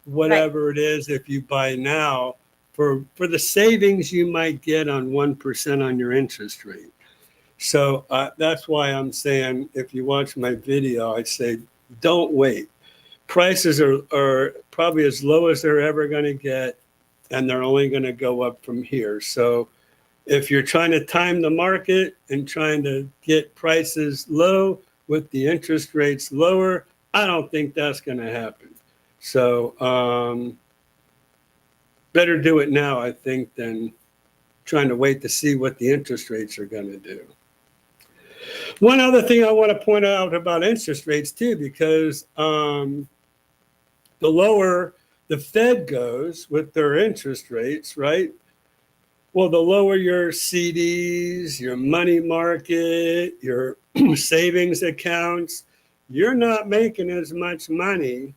Right.
whatever it is if you buy now for the savings you might get on 1% on your interest rate. So that's why I'm saying if you watch my video, I'd say don't wait. Prices are probably as low as they're ever going to get, and they're only going to go up from here. So if you're trying to time the market and trying to get prices low with the interest rates lower, I don't think that's going to happen. So better do it now, I think, than trying to wait to see what the interest rates are going to do. One other thing I want to point out about interest rates too, because the lower the Fed goes with their interest rates, right? Well, the lower your CDs, your money market, your savings accounts, you're not making as much money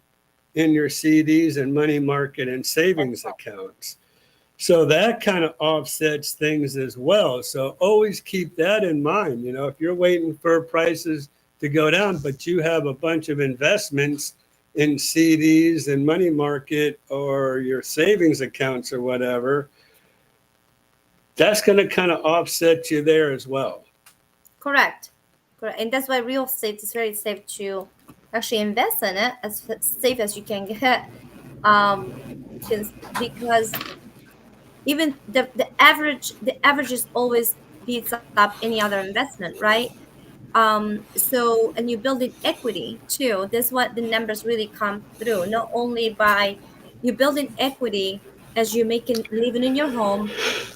in your CDs and money market and savings accounts. So that kind of offsets things as well. So always keep that in mind. If you're waiting for prices to go down, but you have a bunch of investments in CDs and money market or your savings accounts or whatever, that's going to kind of offset you there as well.
Correct. Correct. And that's why real estate is very safe to actually invest in it, as safe as you can get. Um, because even the average is always beats up any other investment, right? So, and you build in equity too. That's what the numbers really come through. Not only by you building equity as you making living in your home,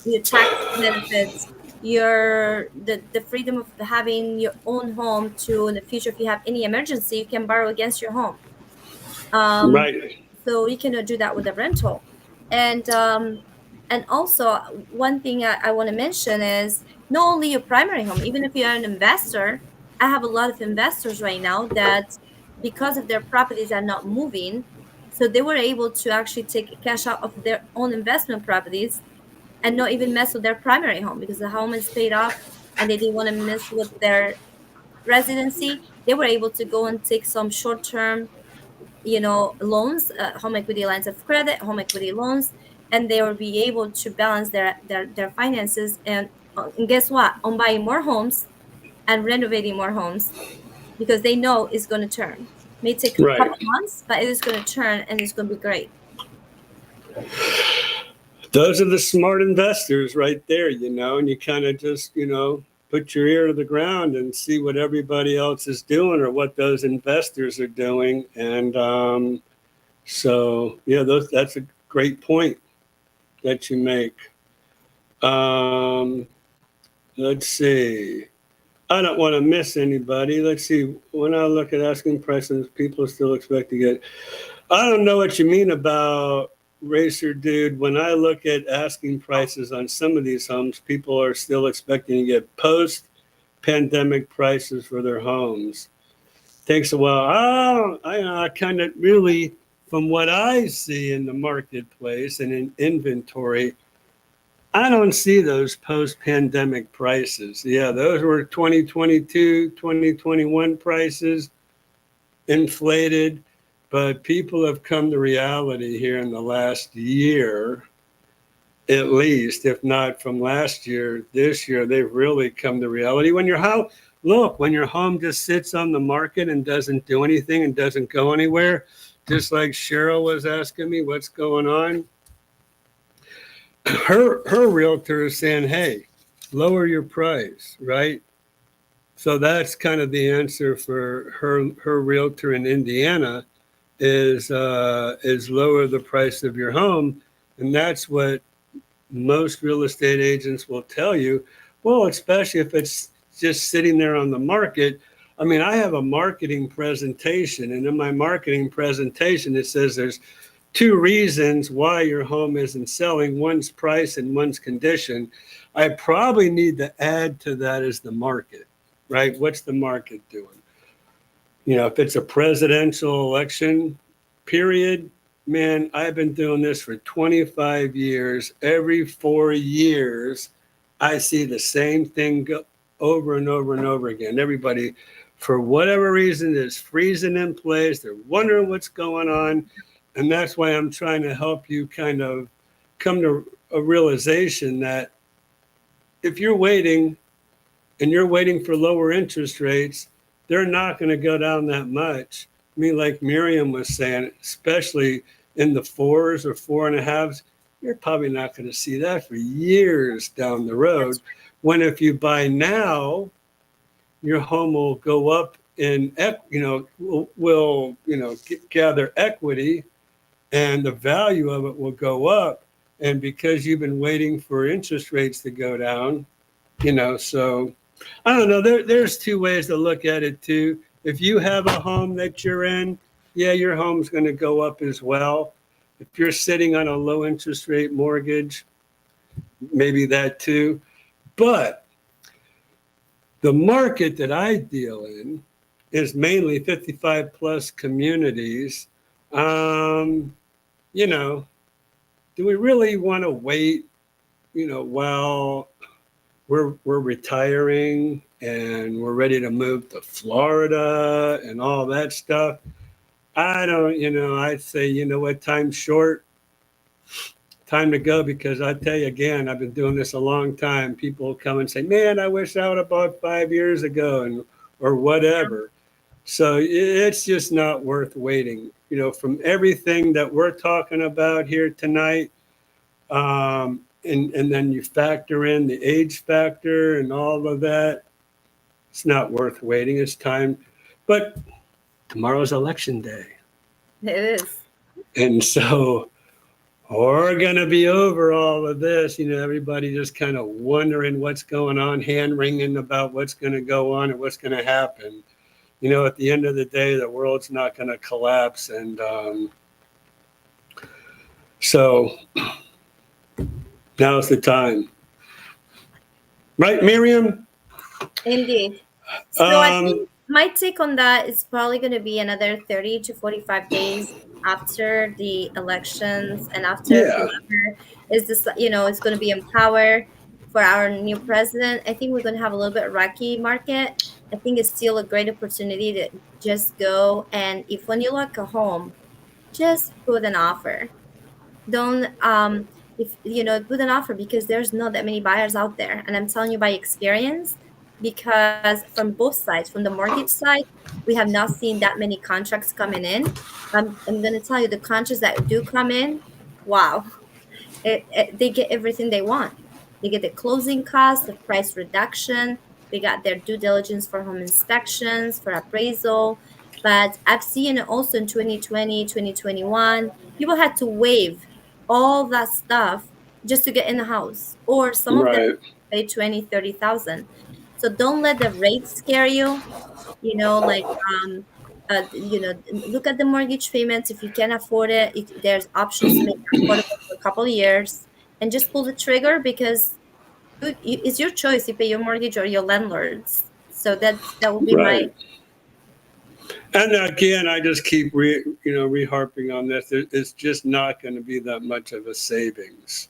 your tax benefits, the freedom of having your own home to in the future. If you have any emergency, you can borrow against your home. Um,
Right.
so you cannot do that with a rental. And also one thing I want to mention is not only your primary home, even if you're an investor. I have a lot of investors right now that, because of their properties are not moving, so they were able to actually take cash out of their own investment properties and not even mess with their primary home because the home is paid off and they didn't want to mess with their residency. They were able to go and take some short-term, loans, home equity lines of credit, home equity loans, and they will be able to balance their finances. And guess what? On buying more homes and renovating more homes because they know it's going to turn. May take a couple
Right.
months, but it is going to turn and it's going to be great.
Those are the smart investors right there, and you kind of just, put your ear to the ground and see what everybody else is doing or what those investors are doing. And so, yeah, that's a great point that you make. Um, let's see. I don't want to miss anybody. Let's see. When I look at asking prices, people still expect to get. I don't know what you mean about Racer Dude. When I look at asking prices on some of these homes, people are still expecting to get post-pandemic prices for their homes. Takes a while. I kind of really, from what I see in the marketplace and in inventory, I don't see those post-pandemic prices. Yeah, those were 2022, 2021 prices, inflated, but people have come to reality here in the last year, at least, if not from last year, this year, they've really come to reality. When your home just sits on the market and doesn't do anything and doesn't go anywhere, just like Cheryl was asking me what's going on, her realtor is saying, hey, lower your price, right? So that's kind of the answer for her realtor in Indiana is lower the price of your home. And that's what most real estate agents will tell you. Well, especially if it's just sitting there on the market. I mean, I have a marketing presentation, and in my marketing presentation, it says there's two reasons why your home isn't selling. One's price and one's condition. I probably need to add to that is the market, right? What's the market doing? If it's a presidential election period, man, I've been doing this for 25 years. Every 4 years, I see the same thing go over and over and over again. Everybody, for whatever reason, is freezing in place. They're wondering what's going on. And that's why I'm trying to help you kind of come to a realization that if you're waiting and you're waiting for lower interest rates, they're not going to go down that much. I mean, like Mariem was saying, especially in the 4s or 4.5s, you're probably not going to see that for years down the road. When if you buy now, your home will go up in, will gather equity, and the value of it will go up. And because you've been waiting for interest rates to go down, so I don't know. There's two ways to look at it too. If you have a home that you're in, yeah, your home's going to go up as well. If you're sitting on a low interest rate mortgage, maybe that too. But the market that I deal in is mainly 55 plus communities. Do we really want to wait, while we're retiring and we're ready to move to Florida and all that stuff? I don't, I'd say, what, time's short, time to go, because I tell you again, I've been doing this a long time. People come and say, man, I wish I would have bought 5 years ago or whatever. So it's just not worth waiting. From everything that we're talking about here tonight, and then you factor in the age factor and all of that, it's not worth waiting. It's time. But tomorrow's election day.
It is.
And so we're going to be over all of this. Everybody just kind of wondering what's going on, hand wringing about what's going to go on and what's going to happen. At the end of the day, the world's not going to collapse. And so now's the time. Right, Mariem?
Indeed. So I think my take on that is probably going to be another 30 to 45 days after the elections and after whoever is this, is going to be in power for our new president. I think we're going to have a little bit rocky market. I think it's still a great opportunity to just go, and if when you look a home, just put an offer. Don't if put an offer, because there's not that many buyers out there, and I'm telling you by experience, because from both sides, from the mortgage side, we have not seen that many contracts coming in. I'm going to tell you, the contracts that do come in, wow, They get everything they want. They get the closing costs, the price reduction. They got their due diligence for home inspections, for appraisal. But I've seen it also in 2020, 2021, people had to waive all that stuff just to get in the house. Or some of them
Right.
pay 20, 30,000. So don't let the rates scare you. You know, like look at the mortgage payments. If you can afford it, there's options to make it affordable for a couple of years, and just pull the trigger because it's your choice. You pay your mortgage or your landlord's. So that would be my
Right. And again, I just keep reharping on this. It's just not going to be that much of a savings.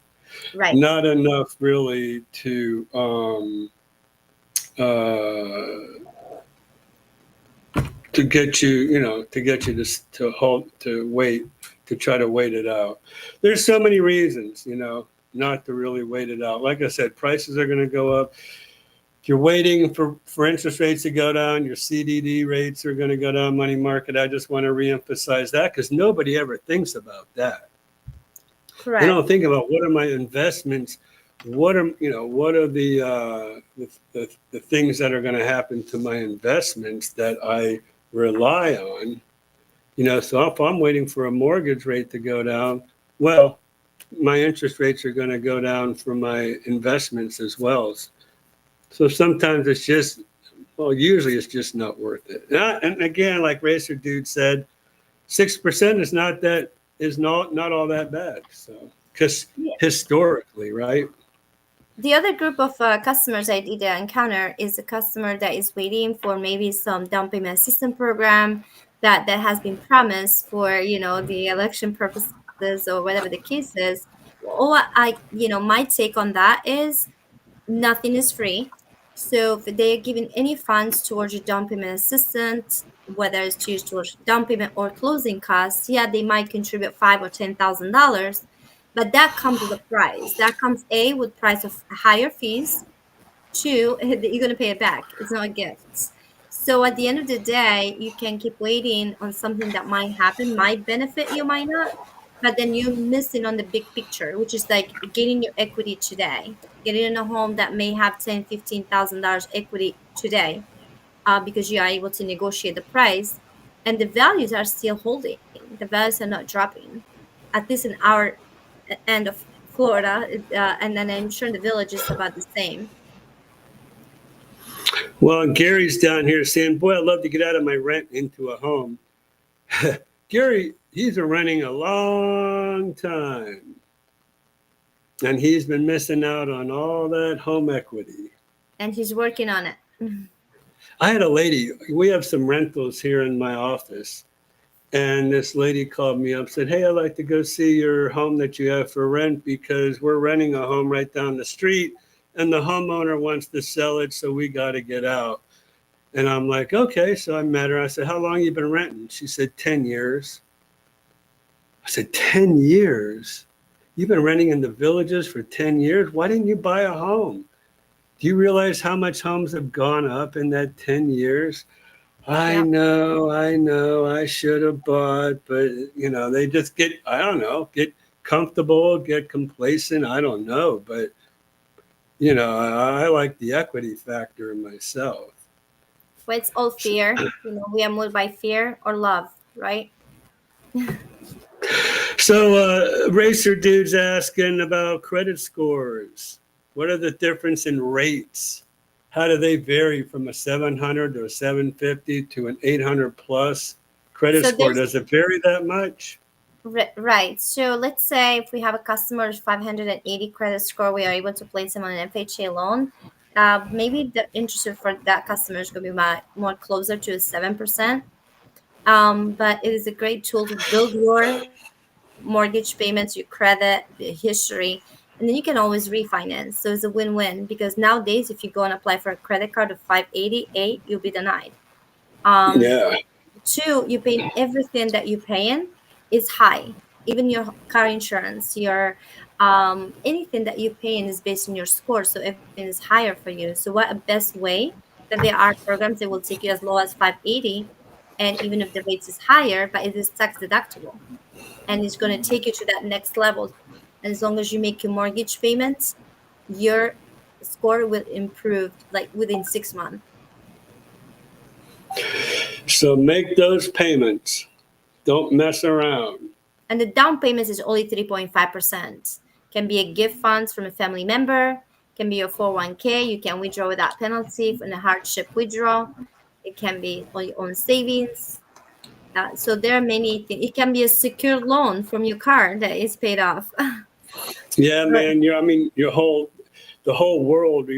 right.
Not enough really uh, to get you, to get you to hold, to wait, to try to wait it out. There's so many reasons, not to really wait it out. Like I said, prices are going to go up. If you're waiting for interest rates to go down, your CDD rates are going to go down, money market. I just want to reemphasize that because nobody ever thinks about that. They
Correct.
don't think about what are my investments, what are the things that are going to happen to my investments that I rely on. So if I'm waiting for a mortgage rate to go down, well, my interest rates are going to go down for my investments as well. So sometimes it's just, well, usually it's just not worth it. And again, like Racer Dude said, 6% is not all that bad. So, because
Yeah.
historically, right?
The other group of customers I did encounter is a customer that is waiting for maybe some down payment assistance program that has been promised for the election purposes or whatever the case is. All my take on that is nothing is free. So if they're giving any funds towards your down payment assistance, whether it's used towards down payment or closing costs, yeah, they might contribute $5,000 or $10,000, but that comes with a price. That comes with price of higher fees. Two, that you're gonna pay it back. It's not a gift. So at the end of the day, you can keep waiting on something that might happen, might benefit you, might not, but then you're missing on the big picture, which is like getting your equity today, getting in a home that may have $10,000, $15,000 equity today, because you are able to negotiate the price, and the values are still holding. The values are not dropping, at least in our end of Florida, and then I'm sure in the villages about the same.
Well, and Gary's down here saying, boy, I'd love to get out of my rent into a home. Gary, he's been renting a long time, and he's been missing out on all that home equity.
And he's working on it.
I had a lady, we have some rentals here in my office, and this lady called me up, said, hey, I'd like to go see your home that you have for rent because we're renting a home right down the street, and the homeowner wants to sell it, so we got to get out. And I'm like, okay. So I met her. I said, how long you been renting? She said, 10 years. I said, 10 years? You've been renting in the villages for 10 years? Why didn't you buy a home? Do you realize how much homes have gone up in that 10 years? I
Yeah.
know, I should have bought, but they just I don't know, get comfortable, get complacent. I don't know, but I like the equity factor myself.
Well, it's all fear. We are moved by fear or love, right?
So, Racer Dude's asking about credit scores. What are the difference in rates? How do they vary from a 700 to a 750 to an 800 plus credit
So
score?
there's
Does it vary that much?
right. So let's say if we have a customer with 580 credit score, we are able to place them on an FHA loan. Maybe the interest rate for that customer is going to be more closer to 7%. But it is a great tool to build your mortgage payments, your credit, the history, and then you can always refinance. So it's a win-win because nowadays, if you go and apply for a credit card of 588, you'll be denied. Um,
Yeah.
Two, you paying everything that you're paying is high. Even your car insurance, your anything that you're paying is based on your score, so everything is higher for you. So what a best way that there are programs that will take you as low as 580, and even if the rates is higher, but it is tax deductible and it's going to take you to that next level. and as long as you make your mortgage payments, your score will improve like within 6 months.
So make those payments. Don't mess around.
And the down payments is only 3.5%. Can be a gift funds from a family member, can be your 401k, you can withdraw without penalty from a hardship withdrawal. It can be on your own savings. So there are many things. It can be a secured loan from your car that is paid off.
Yeah,
Right.
man. The whole world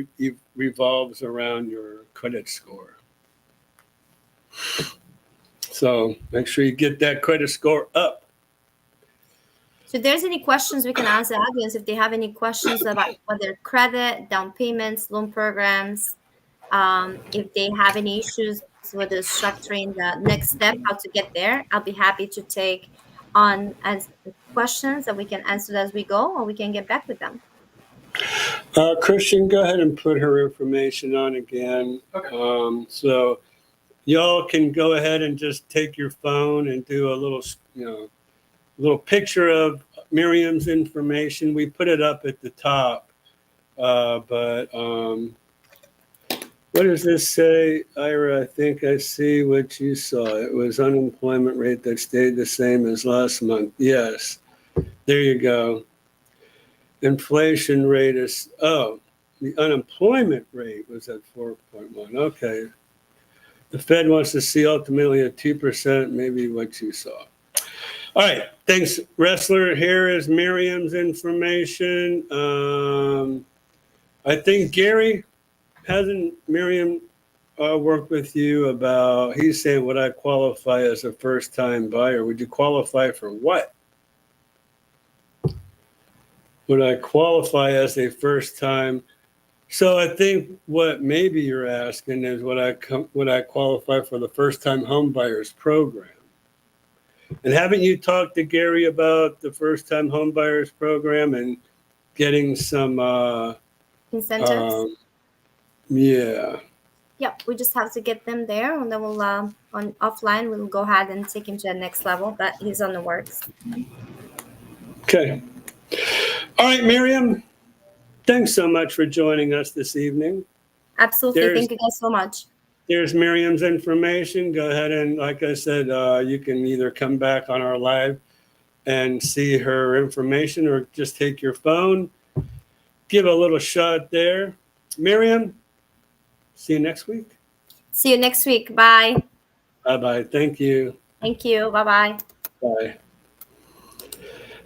revolves around your credit score. So make sure you get that credit score up.
So if there's any questions, we can ask the audience if they have any questions about whether credit, down payments, loan programs, if they have any issues with the structuring the next step, how to get there. I'll be happy to take on as questions that we can answer as we go, or we can get back with them.
Christian, go ahead and put her information on again.
Okay.
So y'all can go ahead and just take your phone and do a little picture of Miriam's information. We put it up at the top. But what does this say, Ira? I think I see what you saw. It was unemployment rate that stayed the same as last month. Yes, there you go. Inflation rate is, the unemployment rate was at 4.1. Okay. The Fed wants to see ultimately at 2%, maybe what you saw. All right. Thanks, Wrestler. Here is Miriam's information. I think Gary, hasn't Miriam worked with you about, he's saying, would I qualify as a first-time buyer? Would you qualify for what? Would I qualify as a first-time? So I think what maybe you're asking is, would I qualify for the first-time home buyers program? And haven't you talked to Gary about the first-time home buyers program and getting some
Incentives.
Yeah.
Yep, we just have to get them there, and then we'll on offline we'll go ahead and take him to the next level. But he's on the works.
Okay. All right, Miriam. Thanks so much for joining us this evening.
Absolutely. Thank you guys so much.
There's Miriam's information. Go ahead and, like I said, you can either come back on our live and see her information, or just take your phone, give a little shot there. Miriam, see you next week.
See you next week. Bye.
Bye-bye. Thank you.
Thank you. Bye-bye.
Bye.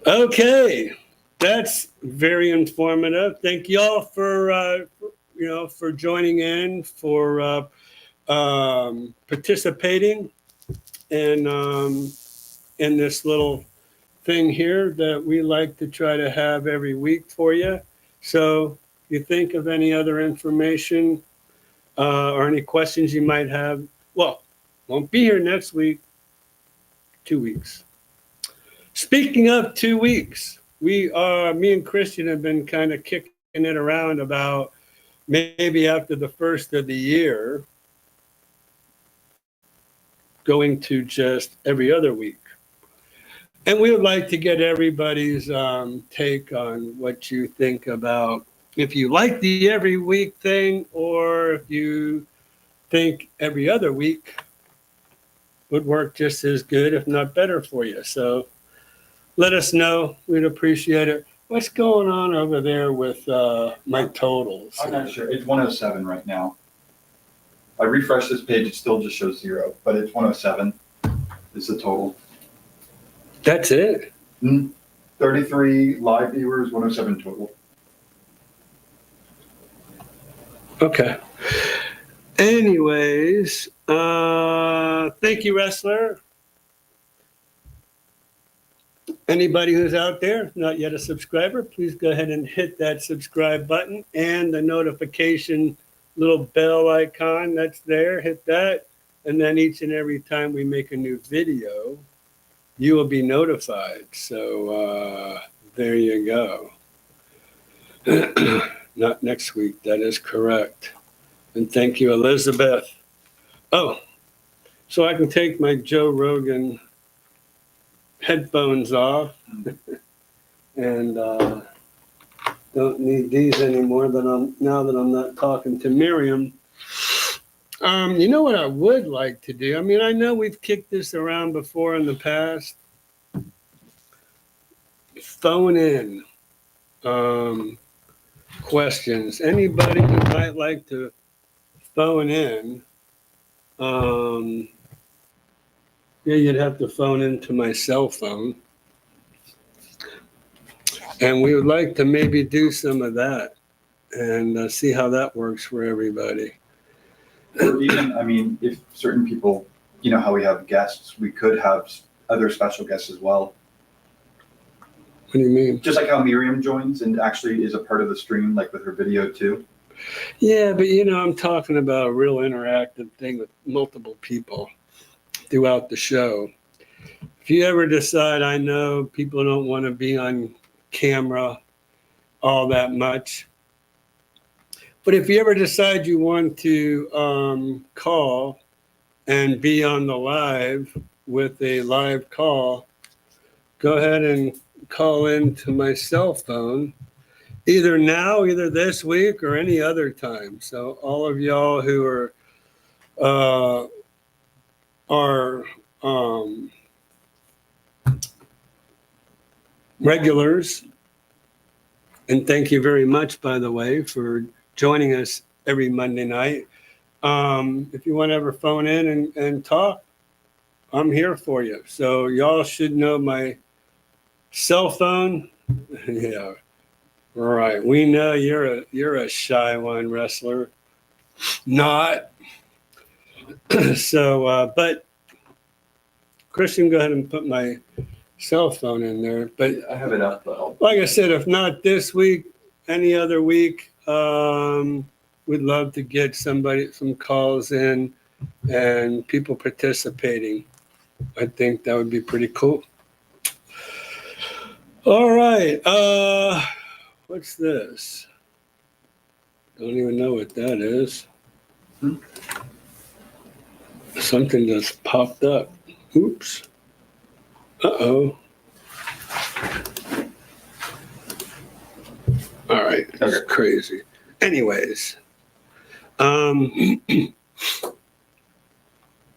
Okay. That's very informative. Thank you all for joining in, for participating in this little thing here that we like to try to have every week for you. So if you think of any other information or any questions you might have, well, won't be here next week, 2 weeks. Speaking of 2 weeks, me and Christian have been kind of kicking it around about maybe after the first of the year, going to just every other week. And we would like to get everybody's take on what you think about, if you like the every week thing, or if you think every other week would work just as good, if not better for you. So let us know. We'd appreciate it. What's going on over there with my totals?
I'm not sure. It's 107 right now. I refresh this page, it still just shows 0, but it's 107 is the total.
That's it?
33 live viewers, 107 total.
Okay. Anyways, thank you, Wrestler. Anybody who's out there, not yet a subscriber, please go ahead and hit that subscribe button and the notification little bell icon that's there. Hit that. And then each and every time we make a new video, you will be notified. So there you go. Not next week. That is correct. And thank you, Elizabeth. Oh, so I can take my Joe Rogan headphones off. and don't need these anymore. Now that I'm not talking to Miriam. You know what I would like to do? I mean, I know we've kicked this around before in the past. Phone in questions. Anybody who might like to phone in, yeah, you'd have to phone into my cell phone. And we would like to maybe do some of that and see how that works for everybody.
Or even, I mean, if certain people, you know how we have guests, we could have other special guests as well.
What do you mean?
Just like how Miriam joins and actually is a part of the stream, like with her video too.
Yeah, but you know, I'm talking about a real interactive thing with multiple people throughout the show. If you ever decide, I know people don't want to be on camera all that much, but if you ever decide you want to call and be on the live with a live call, go ahead and call into my cell phone, either now, either this week, or any other time. So all of y'all who are regulars, and thank you very much, by the way, for joining us every Monday night. If you want to ever phone in and talk, I'm here for you. So y'all should know my cell phone. Yeah, right. We know you're a shy one, wrestler. Not. So, but Christian, go ahead and put my cell phone in there. But
I have it up, but
like I said, if not this week, any other week, we'd love to get some calls in and people participating. I think that would be pretty cool. All right. What's this? Don't even know what that is. Something just popped up. Oops. Uh-oh. All right. That's
Okay.
crazy. Anyways.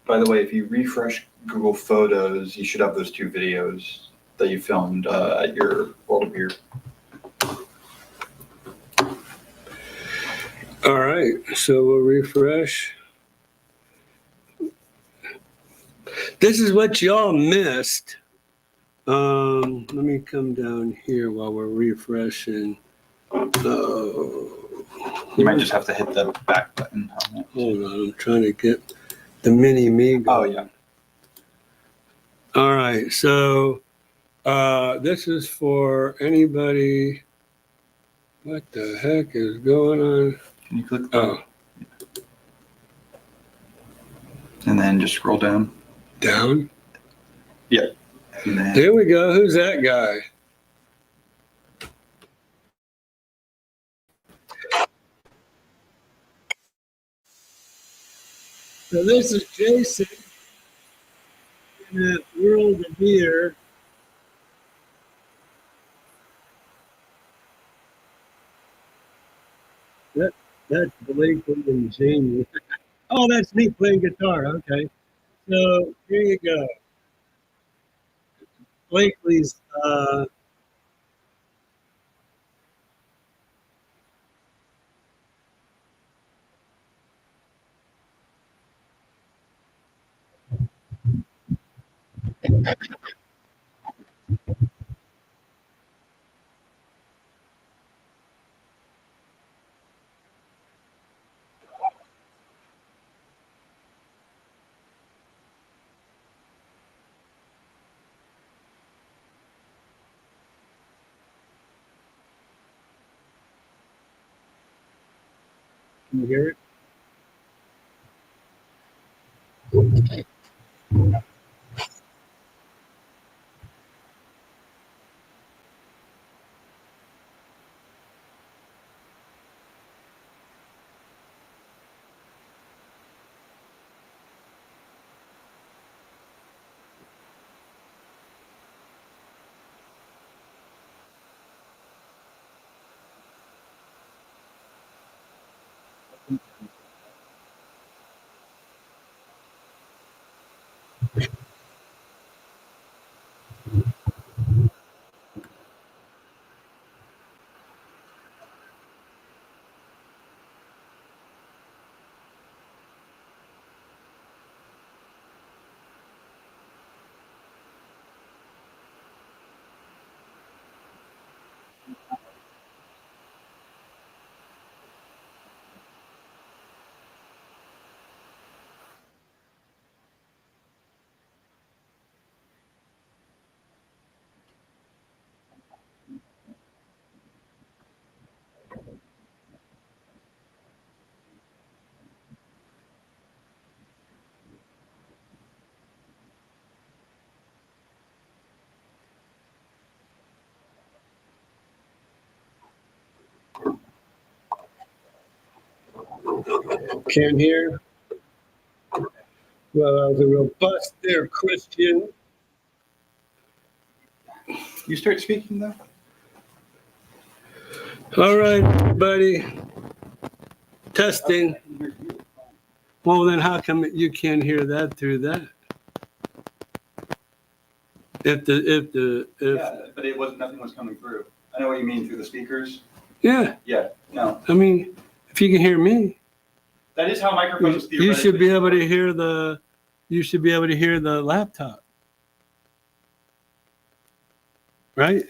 by the way, if you refresh Google Photos, you should have those two videos that you filmed at your World of Beer.
All right. So we'll refresh. This is what y'all missed. Let me come down here while we're refreshing.
You might just have to hit the back button.
Hold on, I'm trying to get the mini me going.
Oh, yeah.
All right, so this is for anybody. What the heck is going on?
Can you click
Oh,
and then just scroll down?
down?
Yeah. And then
There we go. Who's that guy? So this is Jason in that World of Beer. That's Blake and Jamie. Oh, that's me playing guitar. Okay. So here you go. Blakely's can you hear it? Can't hear? Well, that was a real bust there, Christian.
You start speaking though?
All right, everybody. Testing. Well, then how come you can't hear that through that?
Yeah, but it wasn't, nothing was coming through. I know what you mean through the speakers.
Yeah.
Yeah, no.
I mean, if you can hear me,
That is how microphones
you should be able to
work.
hear the. You should be able to hear the laptop, right?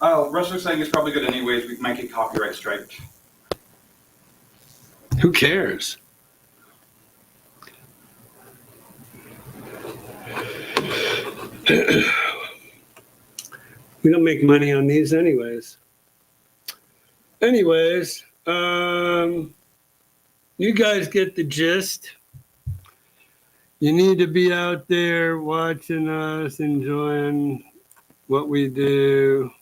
Oh, Russ saying it's probably good anyways. We might get copyright striked.
Who cares? We don't make money on these anyways. Anyways, you guys get the gist. You need to be out there watching us, enjoying what we do.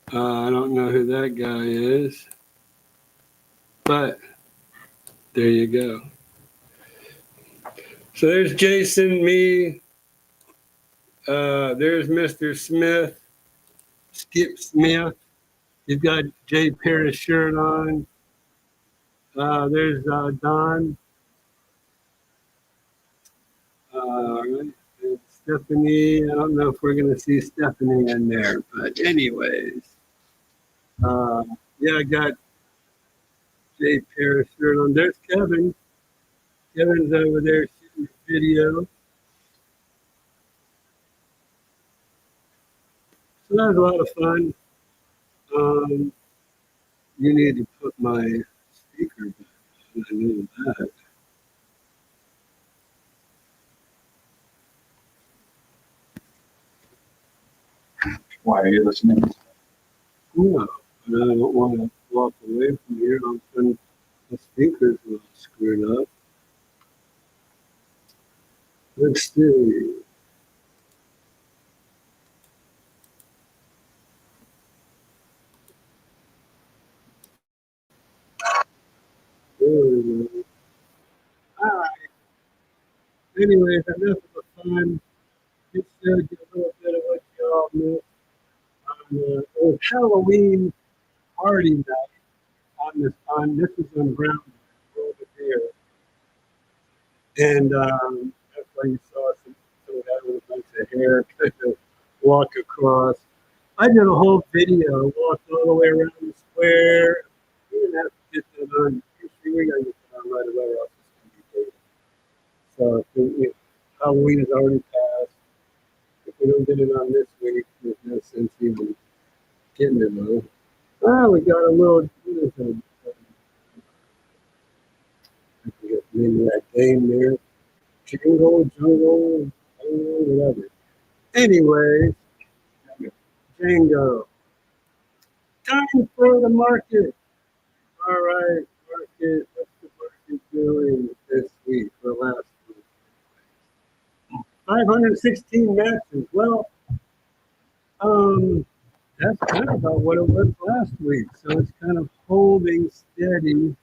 I don't know who that guy is, but there you go. So there's Jason, me. There's Mr. Smith, Skip Smith. You've got Jay Paris shirt on. There's Don. Right. And Stephanie. I don't know if we're going to see Stephanie in there, but anyways. Yeah, I got Jay Paris shirt on. There's Kevin. Kevin's over there shooting video. So that was a lot of fun. You need to put my speaker back on. I knew that.
Why are you listening?
No, but I don't want to walk away from here. All of a sudden, the speakers will screwed up. Let's see. There we go. All right. Anyways, enough of the fun. Just showed you a little bit of what you all missed on it was Halloween party night this is on Brown over here. And that's why you saw some guy with a bunch of hair kind of walk across. I did a whole video, walked all the way around the square. We didn't have to get that on. We're going to get that on right away, or else it's going to be dated. So if Halloween is already passed. If we don't get it on this week, there's no sense even getting it on. Ah, we got a little, what is it? I forget the name of that game there. Jungle, whatever. Anyways, Django. Time for the market. All right, market. What's the market doing this week or last week? 516 matches. Well, that's kind of about what it was last week. So it's kind of holding steady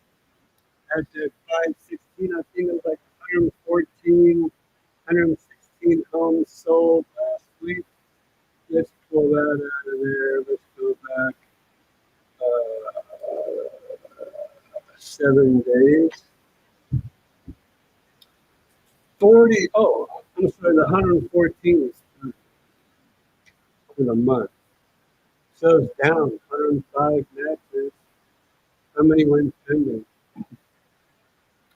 at the 516. I think it was like 116 homes sold last week. Let's pull that out of there. Let's go back 7 days. 40, oh, I'm sorry, the 114 is for the month. So it's down 105 matches. How many went pending?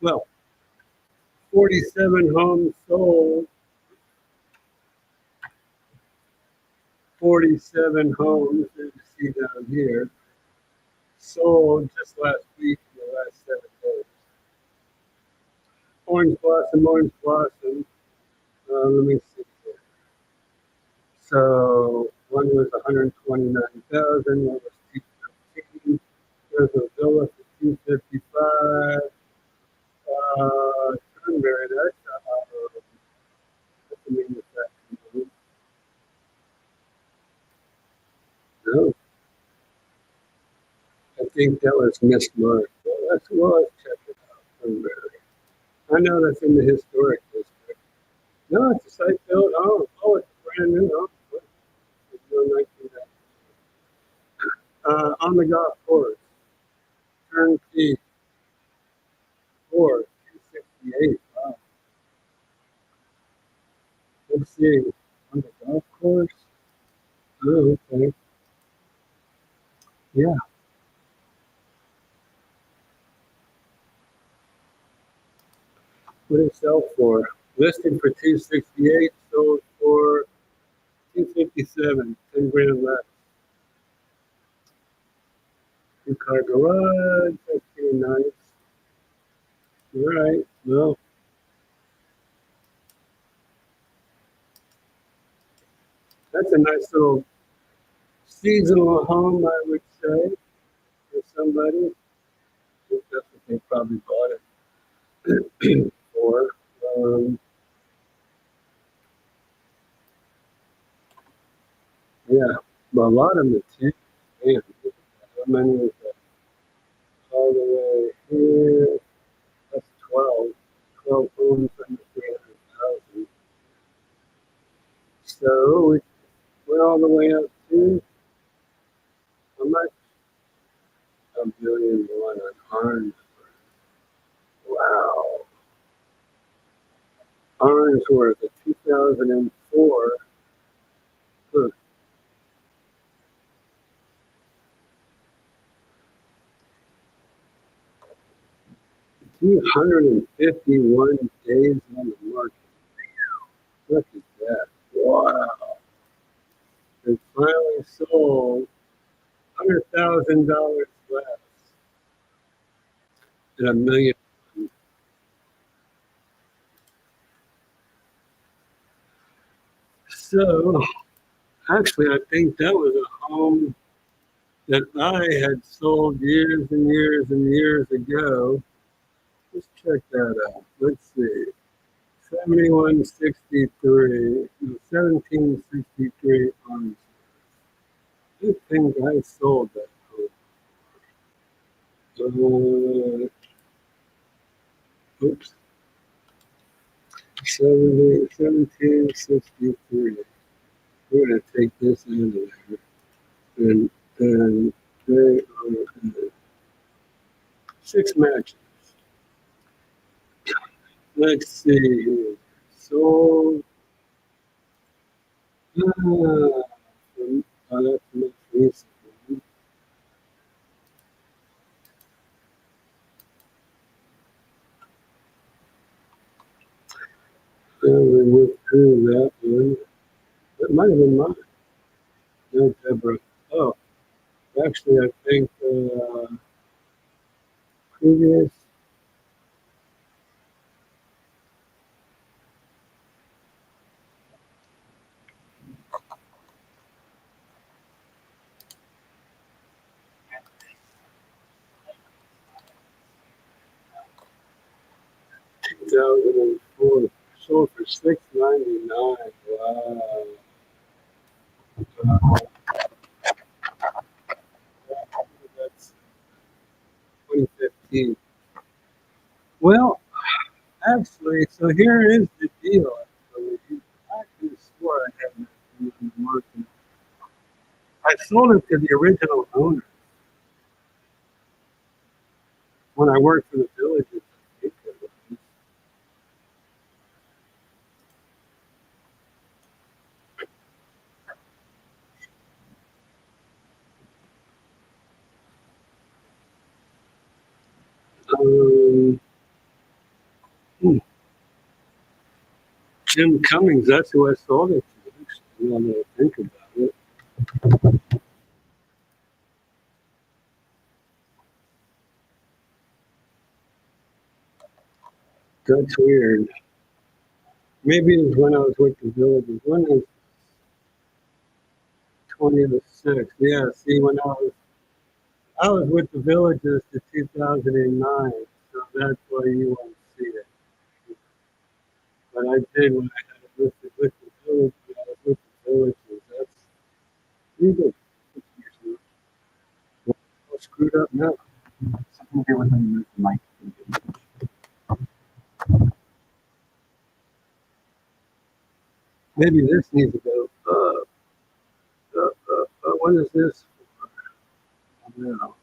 Well, 47 homes sold. 47 homes, as you see down here, sold just last week in the last 7 days. Orange blossom, orange blossom. Let me see here. So one was 129,000, one was 215. There's a villa for 255. Turnberry, that's a manufacturing. No, I think that was mismarked. Let's check it out. Turnberry. I know that's in the historic district. No, it's a site built home. Oh, it's a brand new home. It's built in 1990. On the golf course. Turnkey. 268. Wow. Let's see. On the golf course. Oh, okay. Yeah. What did it sell for? Listed for 268, sold for 257, 10 grand less. 2-car garage, that's pretty nice. All right, well, that's a nice little seasonal home, I would say, for somebody. I think that's what they probably bought it for. Yeah, but a lot of materials. Man, how many is that? All the way here, that's 12. 12 homes under 300,000. So it went all the way up to how much? $1.1 billion on Orange. Wow. Orangeworth of 2004. Huh. 251 days on the market. Look at that. Wow. And finally sold $100,000 less than $1 million. So actually, I think that was a home that I had sold years and years and years ago. Let's check that out. Let's see. 7163, 1763 on. I think I sold that home. Oops. 1763. We're going to take this out of there. And they are 6 matches. Let's see here. Sold. That's most recent. We went through that one. That might have been mine. No, Deborah. Oh, actually, I think previous. Two 2004, sold for $699. Wow. That's 2015. Well, actually, so here is the deal. Actually, I could have swore I had that thing on the market. I sold it to the original owner when I worked for the Villages. I think it was. Um, hmm, Jim Cummings, that's who I sold it to. Actually, now that I think about it. That's weird. Maybe it was when I was with the Villages. When was 2006? Yeah, see, when I was with the Villages to 2009, so that's why you won't see it. But I did when I had it listed with the Villages. When I was with the Villages. That's pretty good. All screwed up now.
Something here with the mic.
Maybe this needs to go. What is this? I don't know.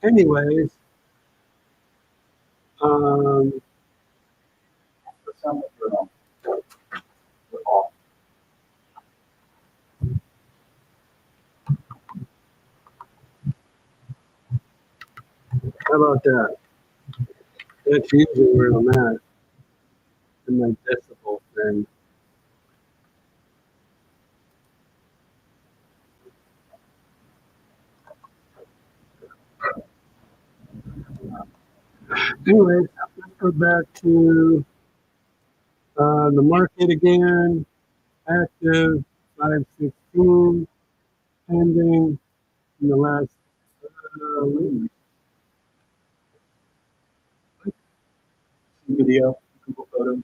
Anyways, um,
The sound of your off.
how about that? That's usually where I'm at in my decibel thing. Anyways, let's go back to the market again. Active 516, pending in the last week.
Video, Google Photos.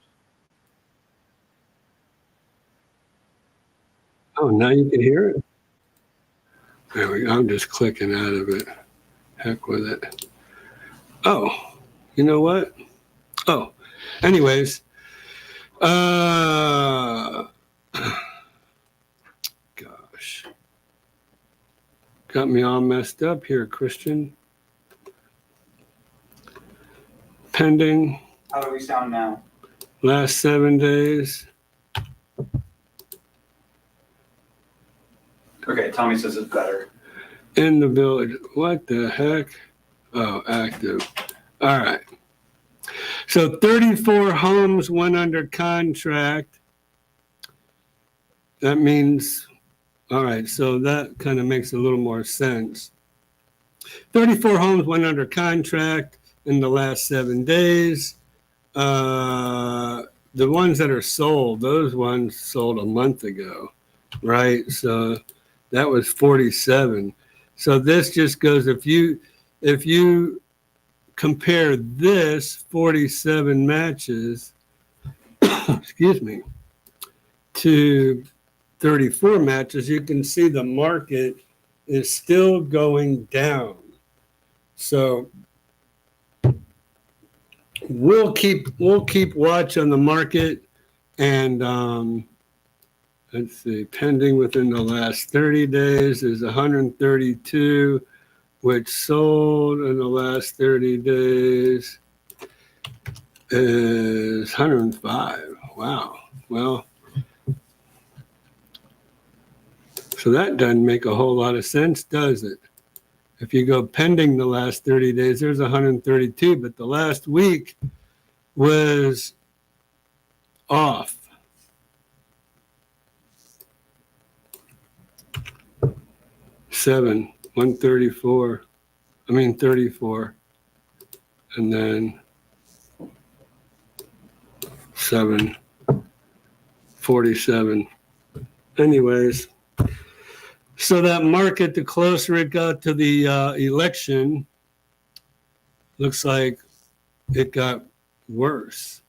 Oh, now you can hear it. There we go. I'm just clicking out of it. Heck with it. Oh, you know what? Oh, anyways, gosh, got me all messed up here, Christian. Pending
How do we sound now?
last 7 days.
Okay, Tommy says it's better.
In the village. What the heck? Oh, active. All right. So 34 homes went under contract. That means, all right, so that kind of makes a little more sense. 34 homes went under contract in the last 7 days. The ones that are sold, those ones sold a month ago, right? So that was 47. So this just goes, if you compare this 47 matches, excuse me, to 34 matches, you can see the market is still going down. So we'll keep watch on the market, and let's see, pending within the last 30 days is 132, which sold in the last 30 days is 105. Wow. Well, so that doesn't make a whole lot of sense, does it? If you go pending the last 30 days, there's 132, but the last week was off. Seven, 134. 34. And then 747. Anyways, so that market, the closer it got to the election, looks like it got worse.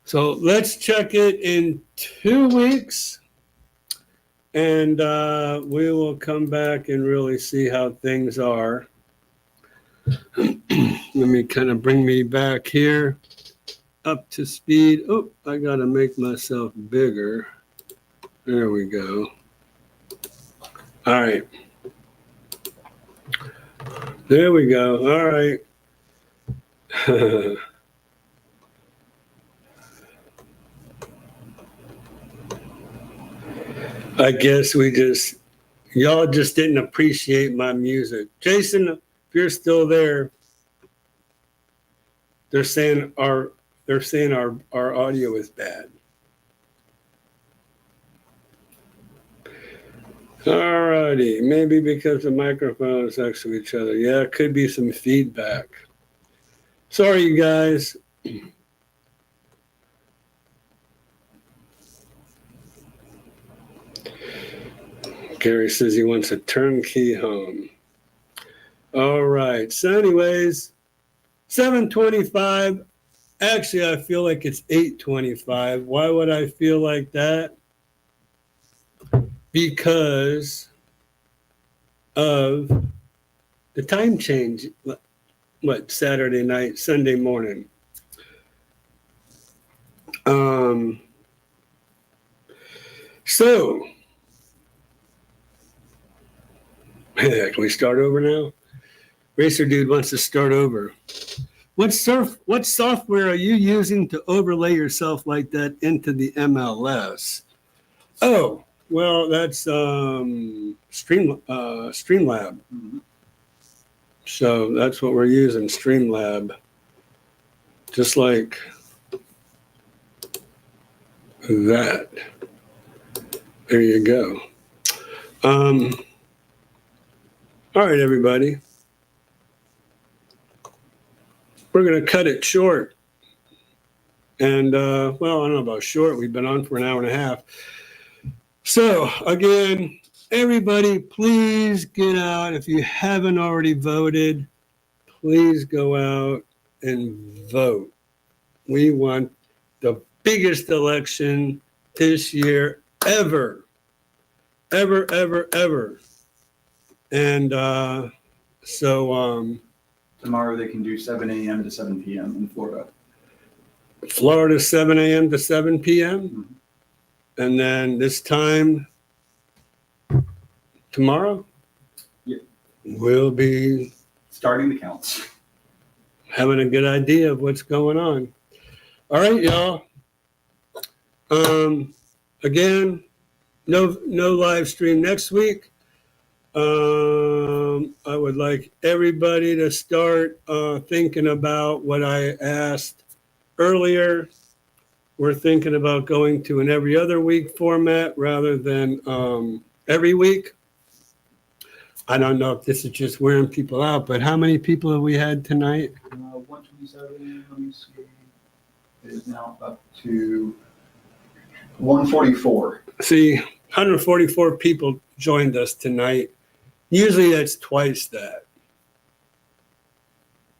So let's check it in 2 weeks, and we will come back and really see how things are. Let me kind of bring me back here up to speed. Oh, I got to make myself bigger. There we go. All right. There we go. All right. I guess y'all just didn't appreciate my music. Jason, if you're still there, They're saying our audio is bad. Alrighty, maybe because the microphones next to each other. Yeah, it could be some feedback. Sorry, you guys. Gary says he wants a turnkey home. All right. So, anyways, 7:25. Actually, I feel like it's 8:25. Why would I feel like that? Because of the time change. What, Saturday night, Sunday morning. So, can we start over now? Racer Dude wants to start over. What software are you using to overlay yourself like that into the MLS? Oh, well, that's Streamlab.
Mhm.
So that's what we're using, Streamlab. Just like that. There you go. All right, everybody. We're going to cut it short. And, well, I don't know about short. We've been on for an hour and a half. So, again, everybody, please get out. If you haven't already voted, please go out and vote. We want the biggest election this year ever. Ever, ever, ever. And so
Tomorrow they can do 7 a.m. to 7 p.m. in Florida.
Florida, 7 a.m. to 7 p.m.
Mhm.
And then this time tomorrow,
Yeah.
we'll be
Starting the counts.
having a good idea of what's going on. All right, y'all. Again, no live stream next week. I would like everybody to start thinking about what I asked earlier. We're thinking about going to an every other week format rather than every week. I don't know if this is just wearing people out, but how many people have we had tonight?
127, let me see. It is now up to 144.
See, 144 people joined us tonight. Usually that's twice that.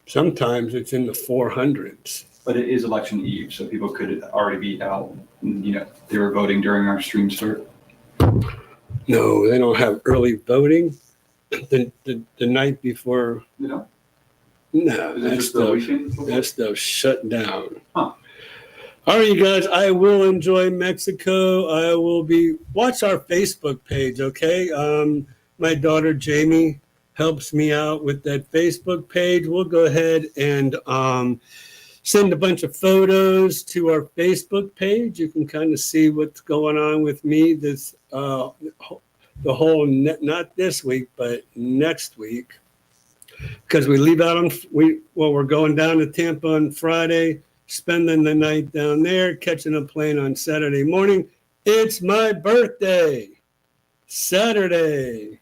Sometimes it's in the 400s.
But it is election eve, so people could already be out. They were voting during our stream start.
No, they don't have early voting the night before.
No,
No,
is it just the weekend?
that stuff shut down.
Huh.
All right, you guys, I will enjoy Mexico. I will watch our Facebook page, okay? My daughter Jamie helps me out with that Facebook page. We'll go ahead and send a bunch of photos to our Facebook page. You can kind of see what's going on with me this the whole not this week, but next week, because we leave out we're going down to Tampa on Friday, spending the night down there, catching a plane on Saturday morning. It's my birthday, Saturday.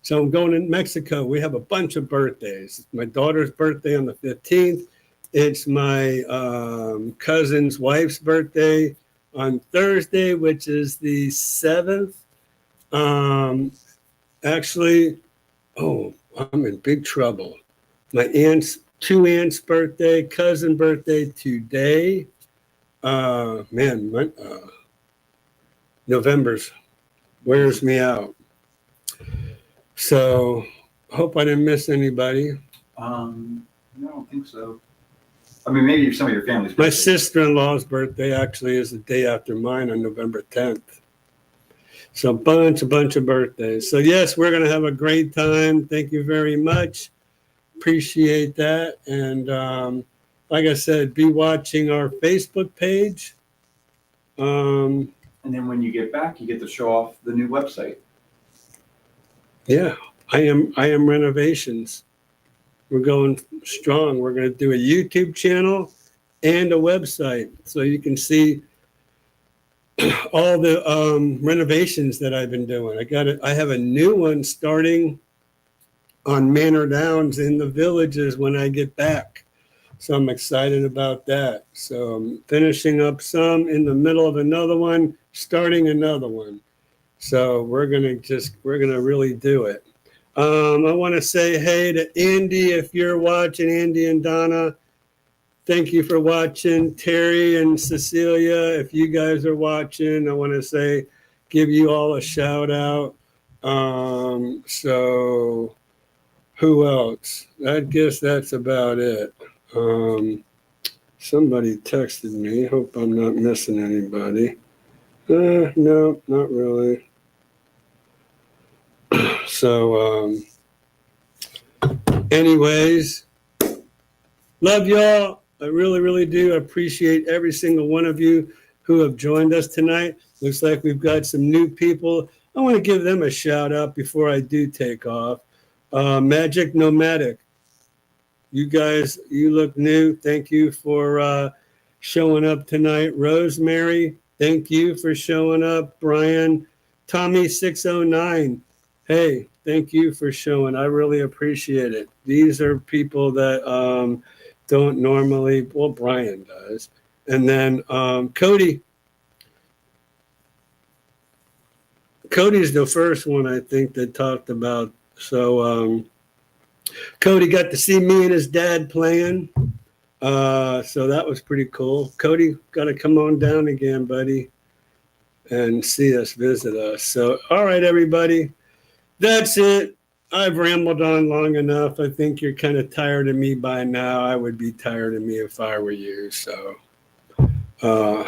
So I'm going to Mexico. We have a bunch of birthdays. It's my daughter's birthday on the 15th. It's my cousin's wife's birthday on Thursday, which is the 7th. Actually, I'm in big trouble. My two aunts' birthday, cousin birthday today. November's wears me out. So, hope I didn't miss anybody.
No, I don't think so. I mean, maybe some of your family's.
My sister-in-law's birthday actually is the day after mine on November 10th. So a bunch of birthdays. So yes, we're going to have a great time. Thank you very much. Appreciate that. And like I said, be watching our Facebook page.
And then when you get back, you get to show off the new website.
Yeah, I am Renovations. We're going strong. We're going to do a YouTube channel and a website so you can see all the renovations that I've been doing. I have a new one starting on Manor Downs in the Villages when I get back. So I'm excited about that. So I'm finishing up some in the middle of another one, starting another one. So we're gonna really do it. I want to say hey to Andy if you're watching, Andy and Donna. Thank you for watching. Terry and Cecilia, if you guys are watching, I want to give you all a shout out. So who else? I guess that's about it. Somebody texted me. Hope I'm not missing anybody. No, not really. So, anyways, love y'all. I really, really do appreciate every single one of you who have joined us tonight. Looks like we've got some new people. I want to give them a shout out before I do take off. Magic Nomadic. You guys, you look new. Thank you for showing up tonight. Rosemary, thank you for showing up. Brian, Tommy609, hey, thank you for showing. I really appreciate it. These are people that don't normally, well, Brian does. And then Cody's the first one I think that talked about. So Cody got to see me and his dad playing. So that was pretty cool. Cody, got to come on down again, buddy, and see us, visit us. So, all right, everybody, that's it. I've rambled on long enough. I think you're kind of tired of me by now. I would be tired of me if I were you. So we're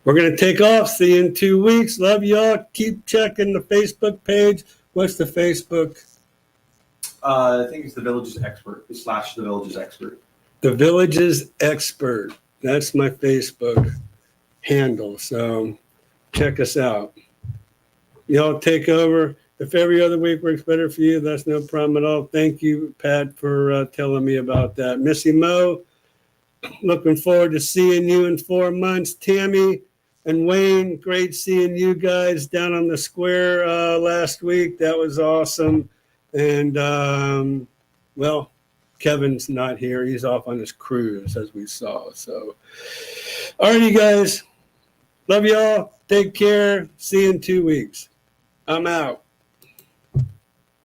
going to take off. See you in 2 weeks. Love y'all. Keep checking the Facebook page. What's the Facebook?
I think it's the Villages Expert / the Villages Expert.
The Villages Expert. That's my Facebook handle. So check us out. Y'all take over. If every other week works better for you, that's no problem at all. Thank you, Pat, for telling me about that. Missy Mo, looking forward to seeing you in 4 months. Tammy and Wayne, great seeing you guys down on the square last week. That was awesome. And, well, Kevin's not here. He's off on his cruise, as we saw. So, all right, you guys. Love y'all. Take care. See you in 2 weeks. I'm out.